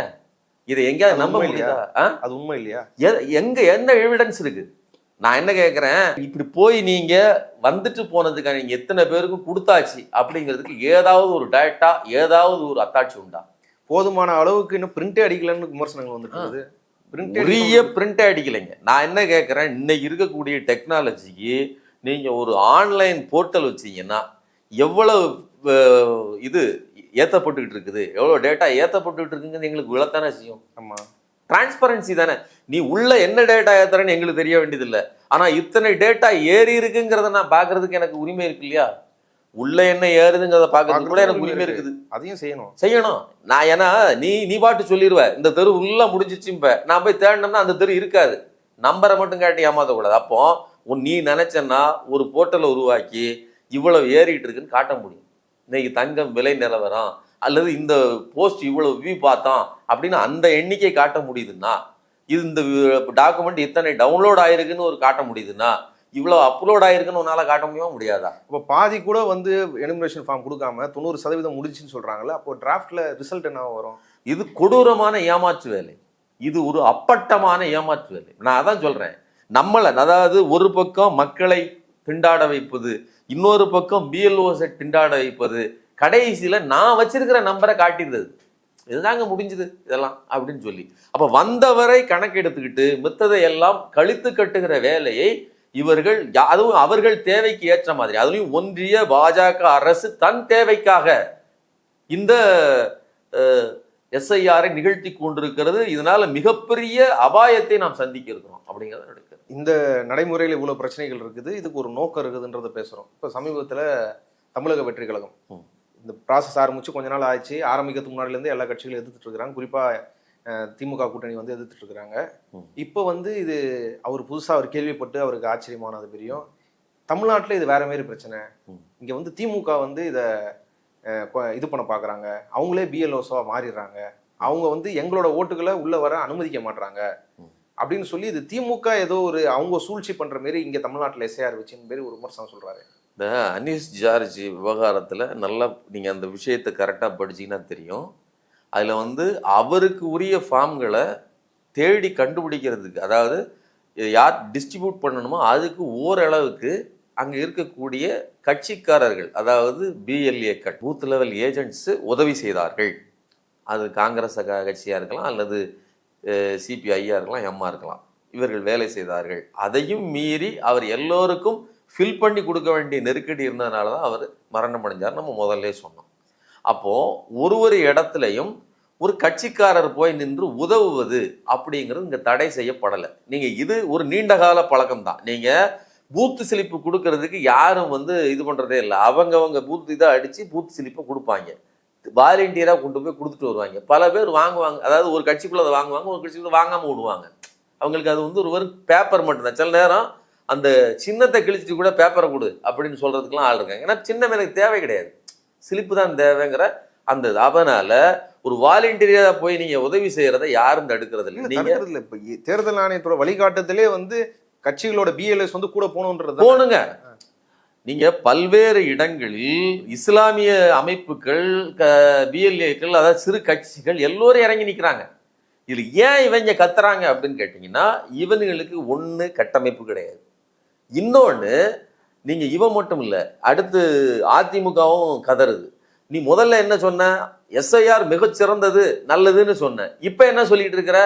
இதை எங்கேயாவது நம்ப முடியுதா? அது உண்மை இல்லையா? எங்க என்ன எவிடன்ஸ் இருக்கு? நான் என்ன கேட்கிறேன், இப்படி போய் நீங்க வந்துட்டு போனதுக்கான நீங்க எத்தனை பேருக்கு கொடுத்தாச்சு அப்படிங்கிறதுக்கு ஏதாவது ஒரு டேட்டா, ஏதாவது ஒரு அத்தாட்சி உண்டா? போதுமான அளவுக்கு இன்னும் பிரிண்டே அடிக்கலன்னு விமர்சனங்கள் வந்துட்டு பெரிய பிரிண்டே அடிக்கலைங்க. நான் என்ன கேட்கிறேன், இன்னைக்கு இருக்கக்கூடிய டெக்னாலஜிக்கு நீங்க ஒரு ஆன்லைன் போர்ட்டல் வச்சீங்கன்னா எவ்வளவு இது ஏற்றப்பட்டுக்கிட்டு இருக்குது, எவ்வளோ டேட்டா ஏற்றப்பட்டுக்கிட்டு இருக்குங்கிறது எங்களுக்கு விழத்தானே செய்யும். ஆமாம், டிரான்ஸ்பரன்சி தானே. நீ உள்ள என்ன டேட்டா ஏற்றுறேன்னு எங்களுக்கு தெரிய வேண்டியதில்லை, ஆனால் இத்தனை டேட்டா ஏறி இருக்குங்கிறத நான் பார்க்கறதுக்கு எனக்கு உரிமை இருக்கு இல்லையா? உள்ள என்ன ஏறுதுங்கிறத பார்க்கறதுக்கு கூட எனக்கு உரிமை இருக்குது. அதையும் செய்யணும். நான் ஏன்னா நீ பாட்டு சொல்லிடுவ இந்த தெரு உள்ள முடிஞ்சிச்சும்ப, நான் போய் தேடினோம்னா அந்த தெரு இருக்காது. நம்பரை மட்டும் காட்டி ஏமாற்றக்கூடாது. அப்போ நீ நினைச்சன்னா ஒரு போர்ட்டலை உருவாக்கி இவ்வளவு ஏறிட்டு இருக்குன்னு காட்ட முடியும். இன்னைக்கு தங்கம் விலை நிலவரம் அல்லது இந்த போஸ்ட் இவ்வளவு வியூ பார்த்தோம் அப்படின்னு அந்த எண்ணிக்கை காட்ட முடியுதுன்னா, இது இந்த டாக்குமெண்ட் இத்தனை டவுன்லோட் ஆயிருக்குன்னு ஒரு காட்ட முடியுதுன்னா, இவ்வளவு அப்லோட் ஆயிருக்குன்னு உன்னால காட்ட முடியாதா? இப்போ பாதி கூட வந்து எனுமரேஷன் ஃபார்ம் கொடுக்காம 90% முடிச்சுன்னு சொல்றாங்கல்ல, அப்போ டிராஃப்ட்ல ரிசல்ட் என்ன வரும்? இது கொடூரமான ஏமாற்று வேலை, இது ஒரு அப்பட்டமான ஏமாற்று வேலை. நான் அதான் சொல்றேன், நம்மளை அதாவது ஒரு பக்கம் மக்களை திண்டாட வைப்பது, இன்னொரு பக்கம் பிஎல்ஓஸை திண்டாட வைப்பது, கடைசியில நான் வச்சிருக்கிற நம்பரை காட்டிடுறது, இதுதாங்க முடிஞ்சது இதெல்லாம் அப்படின்னு சொல்லி. அப்ப வந்தவரை கணக்கு எடுத்துக்கிட்டு மித்ததை எல்லாம் கழித்து கட்டுகிற வேலையை இவர்கள், அதுவும் அவர்கள் தேவைக்கு ஏற்ற மாதிரி, அதுலயும் ஒன்றிய பாஜக அரசு தன் தேவைக்காக இந்த எஸ்ஐஆரை நிகழ்த்தி கொண்டிருக்கிறது. இதனால மிகப்பெரிய அபாயத்தை நாம் சந்திக்க இருக்கிறோம் அப்படிங்கிறத நடக்குது. இந்த நடைமுறையில் இவ்வளவு பிரச்சனைகள் இருக்குது, இதுக்கு ஒரு நோக்கம் இருக்குதுன்றத பேசுறோம். இப்போ சமீபத்தில் தமிழக வெற்றி கழகம் இந்த ப்ராசஸ் ஆரம்பிச்சு கொஞ்ச நாள் ஆயிடுச்சு. ஆரம்பிக்கிறதுக்கு முன்னாடிலேருந்து எல்லா கட்சிகளும் எதிர்த்துட்டு இருக்கிறாங்க. குறிப்பாக திமுக கூட்டணி வந்து எதிர்த்துட்டு இருக்கிறாங்க. இப்போ வந்து இது அவர் புதுசாக அவர் கேள்விப்பட்டு அவருக்கு ஆச்சரியமானது பெரியும். தமிழ்நாட்டில் இது வேற மாதிரி பிரச்சனை. இங்கே வந்து திமுக வந்து இதை இது பண்ண பார்க்குறாங்க. அவங்களே பிஎல்ஓஸாக மாறிடுறாங்க. அவங்க வந்து எங்களோட ஓட்டுகளை உள்ள வர அனுமதிக்க மாட்டாங்க அப்படின்னு சொல்லி இது திமுக ஏதோ ஒரு அவங்க சூழ்ச்சி பண்ற மாதிரி இங்க தமிழ்நாட்டில் எஸ்ஐஆர் வச்சுன்னு பேர் ஒரு விமர்சனம் சொல்றாரு. இந்த அனீஸ் ஜார்ஜ் விவகாரத்தில் நல்லா நீங்கள் அந்த விஷயத்தை கரெக்டாக படிச்சிங்கன்னா தெரியும். அதில் வந்து அவருக்கு உரிய ஃபார்ம்களை தேடி கண்டுபிடிக்கிறதுக்கு, அதாவது யார் டிஸ்ட்ரிபியூட் பண்ணணுமோ அதுக்கு ஓரளவுக்கு அங்கே இருக்கக்கூடிய கட்சிக்காரர்கள், அதாவது பிஎல்ஏக்கள், பூத் லெவல் ஏஜென்ட்ஸு உதவி செய்தார்கள். அது காங்கிரஸ் கட்சியாக இருக்கலாம், அல்லது சிபிஐயா இருக்கலாம், எம்மா இருக்கலாம். இவர்கள் வேலை செய்தார்கள். அதையும் மீறி அவர் எல்லோருக்கும் ஃபில் பண்ணி கொடுக்க வேண்டிய நெருக்கடி இருந்ததுனால தான் அவர் மரணம் அடைஞ்சார். நம்ம முதல்ல சொன்னோம். அப்போது ஒரு இடத்துலையும் ஒரு கட்சிக்காரர் போய் நின்று உதவுவது அப்படிங்கிறது இங்கே தடை செய்யப்படலை. நீங்கள் இது ஒரு நீண்ட கால பழக்கம் தான். நீங்கள் பூத்து சிலிப்பு கொடுக்கறதுக்கு யாரும் வந்து இது பண்ணுறதே இல்லை. அவங்க பூத்து இதை அடித்து பூத்து சிலிப்பை கொடுப்பாங்க. வாலண்டியராக கொண்டு போய் கொடுத்துட்டு வருவாங்க. பல பேர் வாங்குவாங்க. அதாவது ஒரு கட்சிக்குள்ளே அதை வாங்குவாங்க, ஒரு கட்சிக்குள்ளே வாங்காமல் விடுவாங்க. அவங்களுக்கு அது வந்து ஒரு பேப்பர் மட்டும்தான். சில நேரம் அந்த சின்னத்தை கிழிச்சிட்டு கூட பேப்பரை கொடு அப்படின்னு சொல்கிறதுக்கெலாம் ஆள் இருக்காங்க. ஏன்னா சின்னம் எனக்கு தேவை கிடையாது, சிலிப்பு தான் தேவைங்கிற அந்த. அதனால் ஒரு வாலண்டியராக போய் நீங்கள் உதவி செய்கிறத யாரும் தடுக்கிறது இல்லை. நீங்கள் இப்போ தேர்தல் ஆணையத்தோட வழிகாட்டுதலே வந்து கட்சிகளோட பிஎல்எஸ் வந்து கூட போகணுங்க. நீங்க பல்வேறு இடங்களில் இஸ்லாமிய அமைப்புகள், பிஎல்ஏக்கள், அதாவது சிறு கட்சிகள் எல்லோரும் இறங்கி நிற்கிறாங்க. இதுல ஏன் இவங்க கத்துறாங்க அப்படின்னு கேட்டீங்கன்னா, இவனுங்களுக்கு ஒண்ணு கட்டமைப்பு கிடையாது. இன்னொன்னு, நீங்க இவன் மட்டும் இல்ல, அடுத்து அதிமுகவும் கதறுது. நீ முதல்ல என்ன சொன்ன? எஸ்ஐஆர் மிகச்சிறந்தது, நல்லதுன்னு சொன்ன. இப்ப என்ன சொல்லிட்டு இருக்கிற?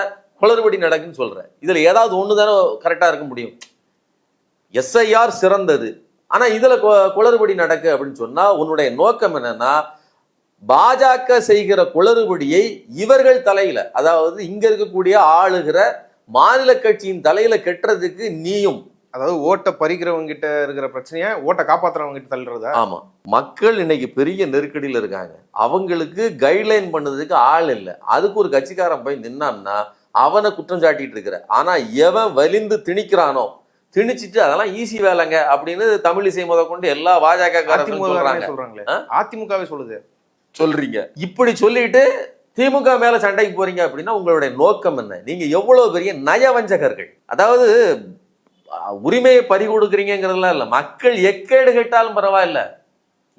குளறுபடி நடக்குன்னு சொல்ற. இதுல ஏதாவது ஒண்ணுதானே கரெக்டா இருக்க முடியும். எஸ்ஐஆர் சிறந்தது, ஆனா இதுல குளறுபடி நடக்கு அப்படின்னு சொன்னா உன்னுடைய நோக்கம் என்னன்னா, பாஜக செய்கிற குளறுபடியை இவர்கள் தலையில, அதாவது இங்க இருக்கக்கூடிய ஆளுகிற மாநில கட்சியின் தலையில கெட்டுறதுக்கு நீயும், அதாவது ஓட்டை பறிக்கிறவங்க கிட்ட இருக்கிற பிரச்சனையை ஓட்டை காப்பாத்துறவங்க கிட்ட தள்ளுறதா? ஆமா. மக்கள் இன்னைக்கு பெரிய நெருக்கடியில் இருக்காங்க. அவங்களுக்கு கைட்லைன் பண்ணதுக்கு ஆள் இல்லை. அதுக்கு ஒரு கட்சிக்காரன் போய் நின்னான்னா அவனை குற்றம் சாட்டிட்டு இருக்கிற. ஆனா எவன் வலிந்து திணிக்கிறானோ, திணிச்சிட்டு அதெல்லாம் ஈஸி வேலைங்க அப்படின்னு தமிழிசை முத கொண்டு எல்லா பாஜக சொல்றாங்களே, அதிமுகவே சொல்லுது. சொல்றீங்க இப்படி சொல்லிட்டு திமுக மேல சண்டைக்கு போறீங்க அப்படின்னா உங்களுடைய நோக்கம் என்ன? நீங்க எவ்வளவு பெரிய நயவஞ்சகர்கள். அதாவது உரிமையை பறி கொடுக்குறீங்கிறதுலாம் இல்லை. மக்கள் எக்கேடு கேட்டாலும் பரவாயில்ல,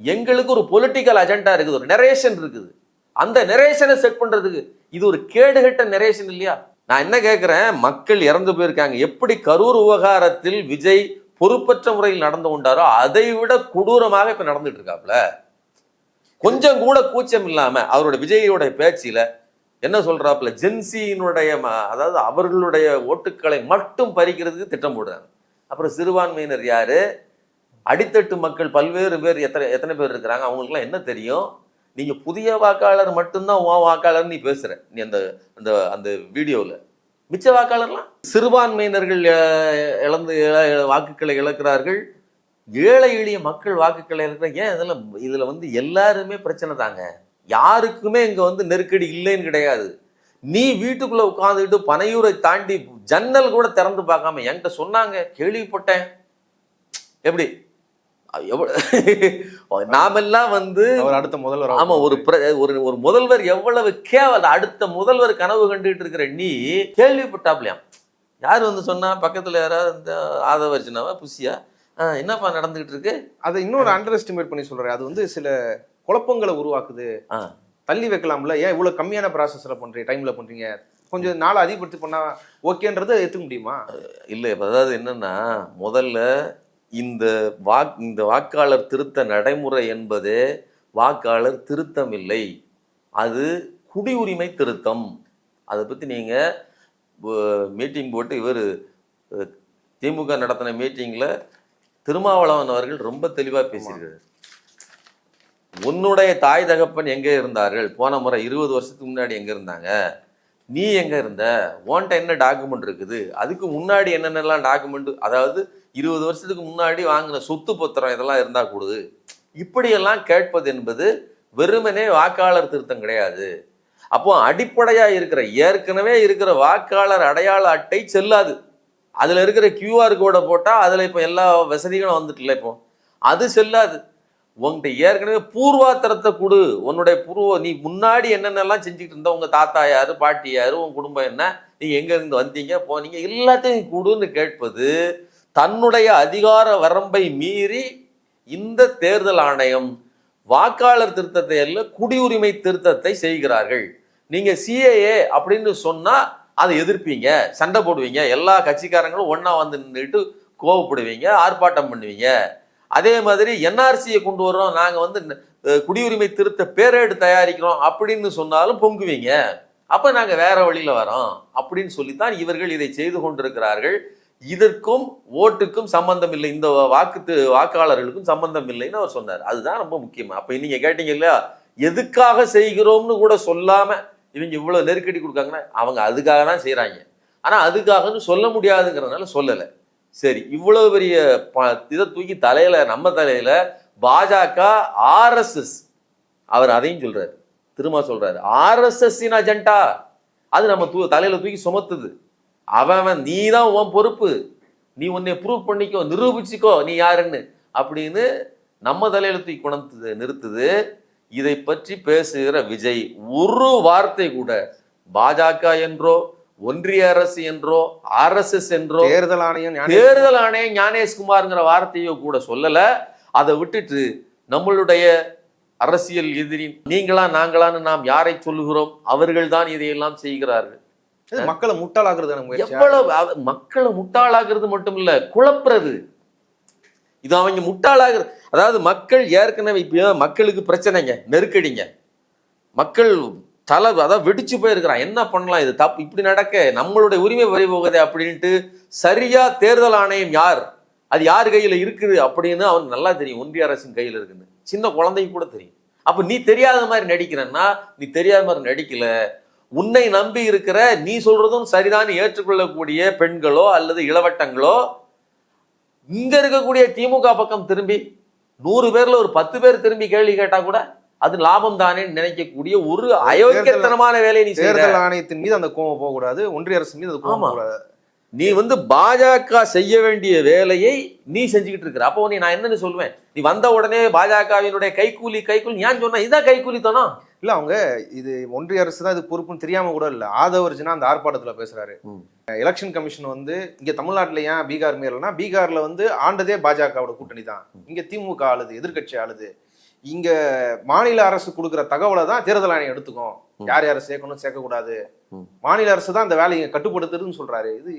எங்களுக்கு ஒரு பொலிட்டிக்கல் அஜெண்டா இருக்குது, ஒரு நெரேஷன் இருக்குது. அந்த நெரேஷனை செட் பண்றதுக்கு இது ஒரு கேடுகட்ட நெரேஷன் இல்லையா? நான் என்ன கேட்கிறேன், மக்கள் இறந்து போயிருக்காங்க. எப்படி கரூர் விவகாரத்தில் விஜய் பொறுப்பற்ற முறையில் நடந்து கொண்டாரோ அதை விட கொடூரமாக இப்ப நடந்துட்டு இருக்காப்ல. கொஞ்சம் கூட கூச்சம் இல்லாம அவரோட விஜயோட பேச்சில என்ன சொல்றாப்புல, ஜென்சியினுடைய அதாவது அவர்களுடைய ஓட்டுக்களை மட்டும் பறிக்கிறதுக்கு திட்டம் போடுறாங்க. அப்புறம் சிறுபான்மையினர் யாரு, அடித்தட்டு மக்கள் பல்வேறு பேர் எத்தனை பேர் இருக்கிறாங்க, அவங்களுக்குலாம் என்ன தெரியும்? நீங்க புதிய வாக்காளர் மட்டும்தான் உன் வாக்காளர் நீ பேசுற, நீ அந்த அந்த அந்த வீடியோல. மிச்ச வாக்காளர்லாம் சிறுபான்மையினர்கள் வாக்குகளை இழக்கிறார்கள், ஏழை எளிய மக்கள் வாக்குகளை இழக்கிறாங்க. ஏன் இதுல வந்து எல்லாருமே பிரச்சனை தாங்க. யாருக்குமே இங்க வந்து நெருக்கடி இல்லைன்னு கிடையாது. நீ வீட்டுக்குள்ள உட்காந்துக்கிட்டு பனையூரை தாண்டி ஜன்னல் கூட திறந்து பார்க்காம என்கிட்ட சொன்னாங்க, கேள்விப்பட்டேன். எப்படி நாமெல்லாம் வந்து அடுத்த முதல்வர், ஆமா, ஒரு முதல்வர் எவ்வளவு கேவல, அடுத்த முதல்வர் கனவு கண்டுகிட்டு இருக்கிற நீ கேள்விப்பட்டாப்லையாம். யாரு வந்து சொன்னா? பக்கத்துல யாராவது இந்த ஆதவர்ஜனாவா புசியா என்னப்பா நடந்துகிட்டு இருக்கு? அதை இன்னொரு அண்டர் எஸ்டிமேட் பண்ணி சொல்றேன். அது வந்து சில குழப்பங்களை உருவாக்குது. தள்ளி வைக்கலாம்ல, ஏன் இவ்வளவு கம்மியான ப்ராசஸ்ல பண்றீங்க, டைம்ல பண்றீங்க, கொஞ்சம் நாள் அதிகப்படுத்தி பண்ணா ஓகேன்றதை ஏத்துக்க முடியுமா? இல்லை, அதாவது என்னன்னா, முதல்ல இந்த வாக்காளர் திருத்த நடைமுறை என்பது வாக்காளர் திருத்தம் இல்லை, அது குடியுரிமை திருத்தம். அதை பத்தி நீங்க மீட்டிங் போட்டு, இவர் திமுக நடத்தின மீட்டிங்ல திருமாவளவன் அவர்கள் ரொம்ப தெளிவா பேசியிருக்காரு. உன்னுடைய தாய் தகப்பன் எங்கே இருந்தார்கள்? போன முறை 20 வருஷத்துக்கு முன்னாடி எங்க இருந்தாங்க? நீ எங்க இருந்த? உன்கிட்ட என்ன டாக்குமெண்ட் இருக்குது? அதுக்கு முன்னாடி என்னென்னலாம் டாக்குமெண்ட், அதாவது 20 வருஷத்துக்கு முன்னாடி வாங்கின சொத்து பத்திரம் இதெல்லாம் இருந்தா கூடுது. இப்படியெல்லாம் கேட்பது என்பது வெறுமனே வாக்காளர் திருத்தம் கிடையாது. அப்போ அடிப்படையா இருக்கிற ஏற்கனவே இருக்கிற வாக்காளர் அடையாள அட்டை செல்லாது. அதுல இருக்கிற QR கோடை போட்டா அதுல இப்போ எல்லா வசதிகளும் வந்துட்டுல, இப்போ அது செல்லாது. உங்கள்கிட்ட ஏற்கனவே பூர்வாத்திரத்தை கொடு. உன்னுடைய நீ முன்னாடி என்னென்னலாம் செஞ்சுட்டு இருந்த, உங்க தாத்தா யாரு, பாட்டி யாரு, உன் குடும்பம் என்ன, நீங்க எங்க இருந்து வந்தீங்க போனீங்க, எல்லாத்தையும் கொடுன்னு கேட்பது தன்னுடைய அதிகார வரம்பை மீறி இந்த தேர்தல் ஆணையம் வாக்காளர் திருத்தத்தை அல்ல குடியுரிமை திருத்தத்தை செய்கிறார்கள். நீங்க CAA அப்படின்னு சொன்னா அதை எதிர்ப்பீங்க, சண்டை போடுவீங்க, எல்லா கட்சிக்காரங்களும் ஒன்னா வந்து நின்றுட்டு கோவப்படுவீங்க, ஆர்ப்பாட்டம் பண்ணுவீங்க. அதே மாதிரி NRCயை கொண்டு வர்றோம், நாங்க வந்து குடியுரிமை திருத்த பேரேடு தயாரிக்கிறோம் அப்படின்னு சொன்னாலும் பொங்குவீங்க. அப்ப நாங்க வேற வழியில வரோம் அப்படின்னு சொல்லித்தான் இவர்கள் இதை செய்து கொண்டிருக்கிறார்கள். இதற்கும் ஓட்டுக்கும் சம்பந்தம் இல்லை, இந்த வாக்காளர்களுக்கும் சம்பந்தம் இல்லைன்னு அவர் சொன்னார். அதுதான் ரொம்ப முக்கியம். அப்ப நீங்க கேட்டீங்க இல்லையா, எதுக்காக செய்கிறோம்னு கூட சொல்லாம இவங்க இவ்வளவு நெருக்கடி கொடுக்காங்கன்னா அவங்க அதுக்காக தான் செய்யறாங்க. ஆனா அதுக்காகன்னு சொல்ல முடியாதுங்கிறதுனால சொல்லலை. சரி, இவ்வளவு பெரிய இதை தூக்கி தலையில, நம்ம தலையில பாஜக RSS, அவர் அதையும் சொல்றாரு, திரும்ப சொல்றாரு, RSS அஜெண்டா அது நம்ம தலையில தூக்கி சுமத்துது. அவன் நீ தான் உன் பொறுப்பு, நீ உன்னை ப்ரூவ் பண்ணிக்கோ, நிரூபிச்சுக்கோ நீ யாருன்னு அப்படின்னு நம்ம தலையில தூக்கி கொண்டு நிறுத்துது. இதை பற்றி பேசுகிற விஜய் ஒரு வார்த்தை கூட பாஜக என்றோ ஒன்றிய அரசு என்றோ RSS என்றோ தேர்தல் ஆணையம் ஞானேஷ்குமார்ங்கிற வார்த்தையோ கூட சொல்லல. அதை விட்டுட்டு நம்மளுடைய அரசியல் எதிரி நீங்களா நாங்களான்னு நாம் யாரை சொல்லுகிறோம், அவர்கள் தான் இதையெல்லாம் செய்கிறார்கள். மக்களை முட்டாளாக்குறது, எவ்வளவு மக்களை முட்டாளாக்குறது மட்டும் இல்ல, குழப்புறது. இது அவங்க முட்டாளாகிறது. அதாவது மக்கள் ஏற்கனவே இப்ப மக்களுக்கு பிரச்சனைங்க, நெருக்கடிங்க, மக்கள் அதாவது வெடிச்சு போயிருக்கிறான். என்ன பண்ணலாம், இது தப்பு, இப்படி நடக்க நம்மளுடைய உரிமை வரி போகுது அப்படின்ட்டு சரியா தேர்தல் ஆணையம் யார், அது யார் கையில இருக்குது அப்படின்னு அவனுக்கு நல்லா தெரியும். ஒன்றிய அரசின் கையில இருக்குன்னு சின்ன குழந்தைக்கு கூட தெரியும். அப்ப நீ தெரியாத மாதிரி நடிக்கிறன்னா, நீ தெரியாத மாதிரி நடிக்கல, உன்னை நம்பி இருக்கிற நீ சொல்றதும் சரிதான் ஏற்றுக்கொள்ளக்கூடிய பெண்களோ அல்லது இளவட்டங்களோ இங்க இருக்கக்கூடிய திமுக பக்கம் திரும்பி 100 பேர்ல ஒரு 10 பேர் திரும்பி கேள்வி கேட்டா கூட அது லாபம் தானே நினைக்கக்கூடிய ஒரு அயோக்கியத்தனமான வேலையை நீ தேர்தல் ஆணையத்தின் மீது அந்த கோபம் போகக்கூடாது, ஒன்றிய அரசு மீது அது கோபம் போகக்கூடாது. நீ வந்து பாஜக செய்ய வேண்டிய வேலையை நீ செஞ்சுக்கிட்டு இருக்கிற. அப்போ நீ நான் என்னன்னு சொல்லுவேன், நீ வந்த உடனே பாஜகவினுடைய கைக்கூலி ஏன் சொன்னா இதுதான் கைக்கூலி தானா? இல்ல, அவங்க இது ஒன்றிய அரசு தான் இது பொறுப்புன்னு தெரியாம கூட இல்ல. ஆதவர்ஜுனா அந்த ஆர்ப்பாட்டத்துல பேசுறாரு, எலெக்ஷன் கமிஷன் வந்து இங்க தமிழ்நாட்டுல ஏன் பீகார் மீறலன்னா, பீகார்ல வந்து ஆண்டதே பாஜகவோட கூட்டணி தான், இங்க திமுக ஆளுது, எதிர்கட்சி ஆளுது, இங்க மாநில அரசு கொடுக்குற தகவலை தான் தேர்தல் ஆணையம் எடுத்துக்கும், யார் யாரை சேர்க்கணும் சேர்க்கக்கூடாது, மாநில அரசு தான் அந்த வேலையை கட்டுப்படுத்துறதுன்னு சொல்றாரு. இது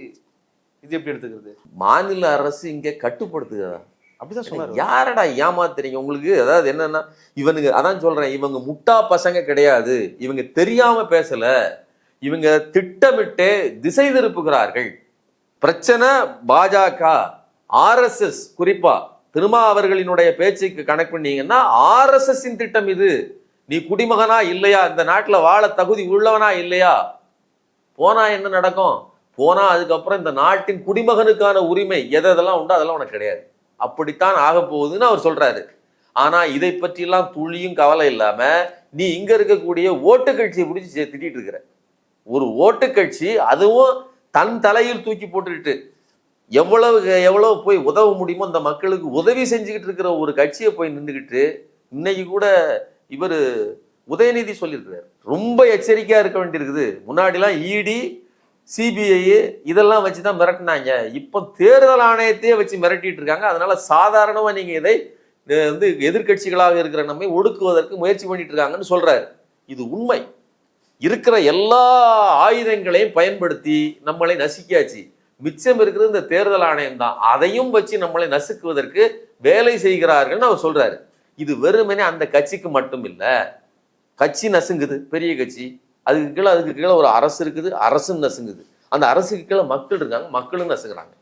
எப்படி எடுத்துக்கிறது? மாநில அரசு இங்க கட்டுப்படுத்துகிறதா? அப்படிதான் சொன்னாரு. யாரடா ஏமாத்துறீங்க உங்களுக்கு? அதாவது என்னன்னா, இவனுக்கு அதான் சொல்றேன், இவங்க முட்டா பசங்க கிடையாது, இவங்க தெரியாம பேசல, இவங்க திட்டமிட்டே திசை திருப்புகிறார்கள். பிரச்சனை பாஜக RSS, குறிப்பா திருமா அவர்களினுடைய பேச்சுக்கு கணக்கு பண்ணீங்கன்னா RSS-இன் திட்டம் இது. நீ குடிமகனா இல்லையா, இந்த நாட்டுல வாழ தகுதி உள்ளவனா இல்லையா, போனா என்ன நடக்கும், போனா அதுக்கப்புறம் இந்த நாட்டின் குடிமகனுக்கான உரிமை எதெல்லாம் உண்டோ அதெல்லாம் உனக்கு கிடையாது, அப்படித்தான் ஆக போகுதுன்னு அவர் சொல்றாரு. ஆனா இதை பற்றி எல்லாம் துளியும் கவலை இல்லாம நீ இங்க இருக்கக்கூடிய ஓட்டு கட்சியை பிடிச்சி திட்டிட்டு இருக்கிற. ஒரு ஓட்டு கட்சி, அதுவும் தன் தலையில் தூக்கி போட்டுக்கிட்டு எவ்வளவு போய் உதவ முடியுமோ அந்த மக்களுக்கு உதவி செஞ்சுக்கிட்டு இருக்கிற ஒரு கட்சியை போய் நின்றுக்கிட்டு, இன்னைக்கு கூட இவர் உதயநிதி சொல்லியிருக்கிறார், ரொம்ப எச்சரிக்கையா இருக்க வேண்டியிருக்குது. முன்னாடிலாம் ED CBI இதெல்லாம் வச்சுதான் மிரட்டினாங்க, இப்ப தேர்தல் ஆணையத்தையே வச்சு மிரட்டிட்டு இருக்காங்க. அதனால சாதாரணமா நீங்க இதை வந்து எதிர்கட்சிகளாக இருக்கிற நம்மை ஒடுக்குவதற்கு முயற்சி பண்ணிட்டு இருக்காங்கன்னு சொல்றாரு. இது உண்மை. இருக்கிற எல்லா ஆயுதங்களையும் பயன்படுத்தி நம்மளை நசுக்கியாச்சு, மிச்சம் இருக்கிறது இந்த தேர்தல் ஆணையம் தான், அதையும் வச்சு நம்மளை நசுக்குவதற்கு வேலை செய்கிறார்கள்னு அவர் சொல்றாரு. இது வெறுமனே அந்த கட்சிக்கு மட்டும் இல்ல, கட்சி நசுங்குது, பெரிய கட்சி, அதுக்கு கீழே ஒரு அரசு இருக்குது, அரசும் நசுங்குது, அந்த அரசுக்கு கீழே மக்கள் இருக்காங்க, மக்களும் நசுக்கிறாங்க.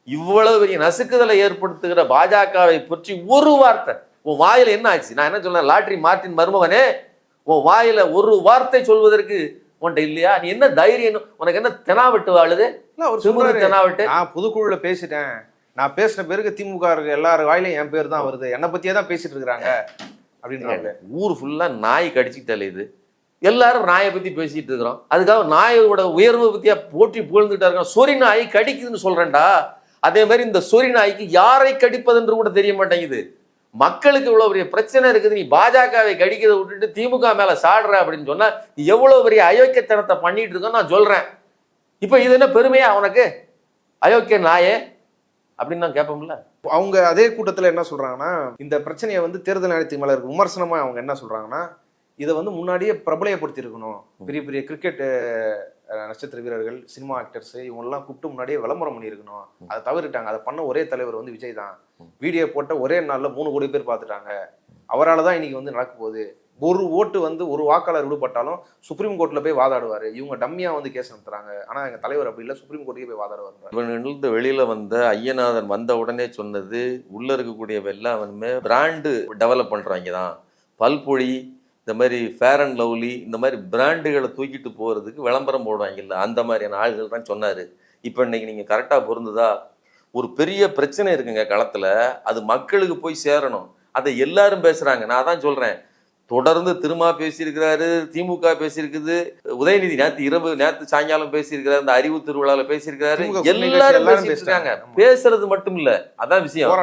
இவ்வளவு பெரிய நசுக்குதலை ஏற்படுத்துகிற பாஜகவை பற்றி ஒரு வார்த்தை உன் வாயில என்ன ஆச்சு? நான் என்ன சொல்றேன், லாட்ரி மார்ட்டின் மருமகனே, உன் வாயில ஒரு வார்த்தை சொல்வதற்கு உன்கிட்ட இல்லையா? நீ என்ன தைரியம்? உனக்கு என்ன தெனாவட்டு வாழுது? அவர் திமிரு சொல்றாரு, தெனாவட்டு. நான் பொதுக்குழுல பேசிட்டேன், நான் பேசின பேருக்கு திமுக எல்லாரும் வாயிலும் என் பேர் தான் வருது, என்னை பத்தியே தான் பேசிட்டு இருக்கிறாங்க அப்படின்றாங்க. ஊர் ஃபுல்லா நாய் கடிச்சிட்டாலே இது, எல்லாரும் நாயை பத்தி பேசிட்டு இருக்கிறோம். அதுக்காக நாயோட உயர்வை பத்தியா போட்டி புகழ்ந்துட்டா இருக்கோம். சொறி நாய் கடிக்குதுன்னு சொல்றேன்டா. அதே மாதிரி இந்த சொறி நாய்க்கு யாரை கடிப்பதுன்று கூட தெரிய மாட்டேங்குது. மக்களுக்கு இவ்வளவு பெரிய பிரச்சனை இருக்குது, நீ பாஜகவை கடிக்கிறத விட்டுட்டு திமுக மேல சாடுற அப்படின்னு சொன்னா நீ எவ்வளவு பெரிய அயோக்கியத்தனத்தை பண்ணிட்டு இருக்கோன்னு நான் சொல்றேன். இப்ப இது என்ன பெருமையா உனக்கு? அயோக்கிய நாயே அப்படின்னு நான் கேட்போம்ல. அவங்க அதே கூட்டத்துல என்ன சொல்றாங்கன்னா, இந்த பிரச்சனையை வந்து தேர்தல் ஆணையத்துக்கு மேல இருக்கு விமர்சனமா அவங்க என்ன சொல்றாங்கன்னா, இதை வந்து முன்னாடியே பிரபலப்படுத்தி இருக்கணும், பெரிய பெரிய கிரிக்கெட் நட்சத்திர வீரர்கள், சினிமா ஆக்டர்ஸ் இவங்கெல்லாம் கூப்பிட்டு முன்னாடியே விளம்பரம் பண்ணியிருக்கணும். அதை தவறிட்டாங்க. அதை பண்ண ஒரே தலைவர் வந்து விஜய் தான். வீடியோ போட்ட ஒரே நாள்ல 3 கோடி பேர் பார்த்துட்டாங்க. அவரால் தான் இன்னைக்கு வந்து நடக்க போகுது. ஒரு ஓட்டு வந்து ஒரு வாக்காளர் விடுபட்டாலும் சுப்ரீம் கோர்ட்ல போய் வாதாடுவாரு. இவங்க டம்மியா வந்து கேஸ் நடத்துறாங்க. ஆனா எங்க தலைவர் அப்படி இல்லை, சுப்ரீம் கோர்ட்டுக்கே போய் வாதாடுவாரு. இவனிலிருந்து வெளியில வந்த ஐயநாதன் வந்த உடனே சொன்னது, உள்ள இருக்கக்கூடிய எல்லாமே பிராண்டு டெவலப் பண்றாங்க தான். பல்பொழி, இந்த மாதிரி ஃபேர் அண்ட் லவ்லி, இந்த மாதிரி பிராண்டுகளை தூக்கிட்டு போகிறதுக்கு விளம்பரம் போடுவாங்கல்ல, அந்த மாதிரியான ஆள்கள் தான் சொன்னார். இப்போ இன்னைக்கு நீங்கள் கரெக்டாக பொருந்துதா? ஒரு பெரிய பிரச்சனை இருக்குங்க களத்தில், அது மக்களுக்கு போய் சேரணும். அதை எல்லாரும் பேசுகிறாங்க. நான் தான் சொல்கிறேன், தொடர்ந்து திருமா பேசியிருக்கிறாரு, திமுக பேசியிருக்குது, உதயநிதி நேற்று சாயங்காலம் பேசியிருக்கிறாரு, இந்த அறிவு திருவிழாவில் பேசியிருக்கிறாரு, எல்லாரும் பேசியிருக்காங்க. பேசுறது மட்டும் இல்லை, அதான் விஷயம்.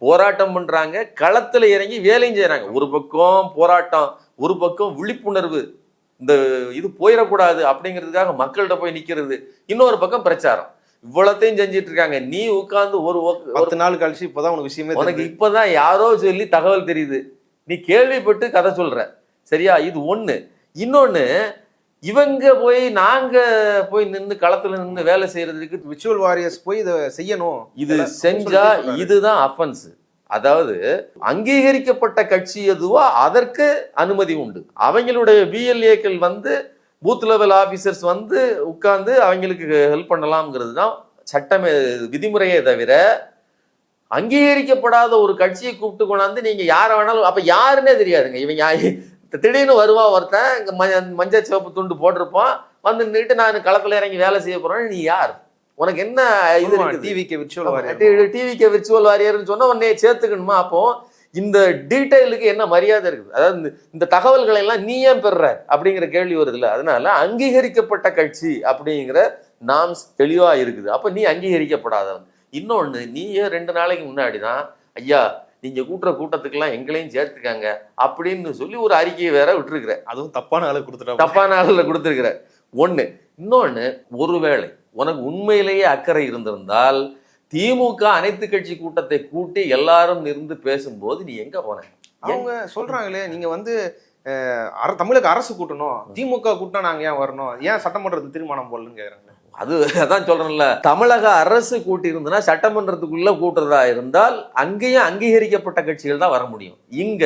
போராட்டம் பண்றாங்க, களத்துல இறங்கி வேலையும் செய்யறாங்க. ஒரு பக்கம் போராட்டம், ஒரு பக்கம் விழிப்புணர்வு, இந்த இது போயிடக்கூடாது அப்படிங்கிறதுக்காக மக்கள்கிட்ட போய் நிக்கிறது, இன்னொரு பக்கம் பிரச்சாரம். இவ்வளத்தையும் செஞ்சிட்டு இருக்காங்க. நீ உட்கார்ந்து ஒரு 10 நாள் கழிச்சு இப்பதான் உனக்கு விஷயமே, உனக்கு இப்பதான் யாரோ சொல்லி தகவல் தெரியுது, நீ கேள்விப்பட்டு கதை சொல்ற. சரியா? இது ஒண்ணு. இன்னொன்னு, இவங்க போய் நாங்க போய் நின்று களத்துல நின்று வேலை செய்யறதுக்கு விர்ச்சுவல் வாரியர்ஸ் போய் இதை செய்யணும், இது செஞ்சா இதுதான் அஃபென்ஸ். அதாவது அங்கீகரிக்கப்பட்ட கட்சி எதுவோ அதற்கு அனுமதி உண்டு. அவங்களுடைய பிஎல்ஏக்கள் வந்து பூத் லெவல் ஆபீசர்ஸ் வந்து உட்கார்ந்து அவங்களுக்கு ஹெல்ப் பண்ணலாம்ங்கிறது தான் சட்டமே, விதிமுறையே தவிர அங்கீகரிக்கப்படாத ஒரு கட்சியை கூப்பிட்டு கொண்டாந்து நீங்க யாரை வேணாலும், அப்ப யாருன்னே தெரியாதுங்க. இவங்க திடீர்னு வருவா ஒருத்தன், இங்க மஞ்சள் சிவப்பு துண்டு போட்டிருப்பான், வந்து நின்றுட்டு நான் களத்துல இறங்கி வேலை செய்ய போறேன். நீ யார்? உனக்கு என்ன இது? டிவிகே விர்ச்சுவல் வாரியர்னு சொன்னா உன்னை சேர்த்துக்கணுமா? அப்போ இந்த டீட்டெயிலுக்கு என்ன மரியாதை இருக்குது? அதாவது இந்த தகவல்களை எல்லாம் நீ ஏன் பெறுற அப்படிங்கிற கேள்வி வருது இல்லை. அதனால அங்கீகரிக்கப்பட்ட கட்சி அப்படிங்கிற நாம் தெளிவா இருக்குது. அப்ப நீ அங்கீகரிக்கப்படாதவன். இன்னொன்னு, நீயே 2 நாளைக்கு முன்னாடிதான் ஐயா நீங்க கூட்டுற கூட்டத்துக்கெல்லாம் எங்களையும் சேர்த்துக்காங்க அப்படின்னு சொல்லி ஒரு அறிக்கையை வேற விட்டுருக்குற. அதுவும் தப்பான ஆளு கொடுத்துட்ட, தப்பான ஆளுல கொடுத்துருக்குற. ஒண்ணு. இன்னொன்னு, ஒருவேளை உனக்கு உண்மையிலேயே அக்கறை இருந்திருந்தால் திமுக அனைத்து கட்சி கூட்டத்தை கூட்டி எல்லாரும் இருந்து பேசும்போது நீ எங்க போன? அவங்க சொல்றாங்களே, நீங்க வந்து தமிழக அரசு கூட்டணும், திமுக கூட்டம் நாங்க ஏன் வரணும், ஏன் சட்டமன்றத்துக்கு தீர்மானம் போடலன்னு கேக்குறாங்க. அதான் சொல்றேன்ல, தமிழக அரசு கூட்டி இருந்ததுன்னா சட்டமன்றத்துக்குள்ள கூட்டுறதா இருந்தால் அங்கேயும் அங்கீகரிக்கப்பட்ட கட்சிகள் தான் வர முடியும். இங்க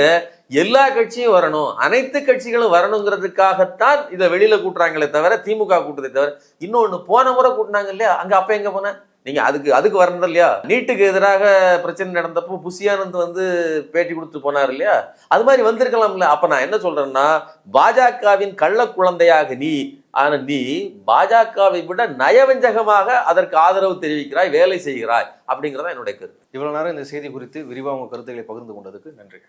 எல்லா கட்சியும் வரணும், அனைத்து கட்சிகளும் வரணுங்கிறதுக்காகத்தான் இதை வெளியில கூட்டுறாங்களே தவிர திமுக கூட்டுறதை தவிர. இன்னொன்னு, போன முறை கூட்டினாங்க இல்லையா, அங்க அப்ப எங்க போன நீங்க? அதுக்கு வரணும் இல்லையா? நீட்டுக்கு எதிராக பிரச்சனை நடந்தப்போ புசியானந்த் வந்து பேட்டி கொடுத்து போனார் இல்லையா? அது மாதிரி வந்திருக்கலாம்ல. அப்ப நான் என்ன சொல்றேன்னா, பாஜகவின் கள்ள குழந்தையாக நீ பாஜகவை விட நயவஞ்சகமாக அதற்கு ஆதரவு தெரிவிக்கிறாய், வேலை செய்கிறாய் அப்படிங்கிறதா என்னுடைய கருத்து. இவ்வளவு நேரம் இந்த செய்தி குறித்து விரிவாக உங்க கருத்துக்களை பகிர்ந்து கொண்டதுக்கு நன்றி.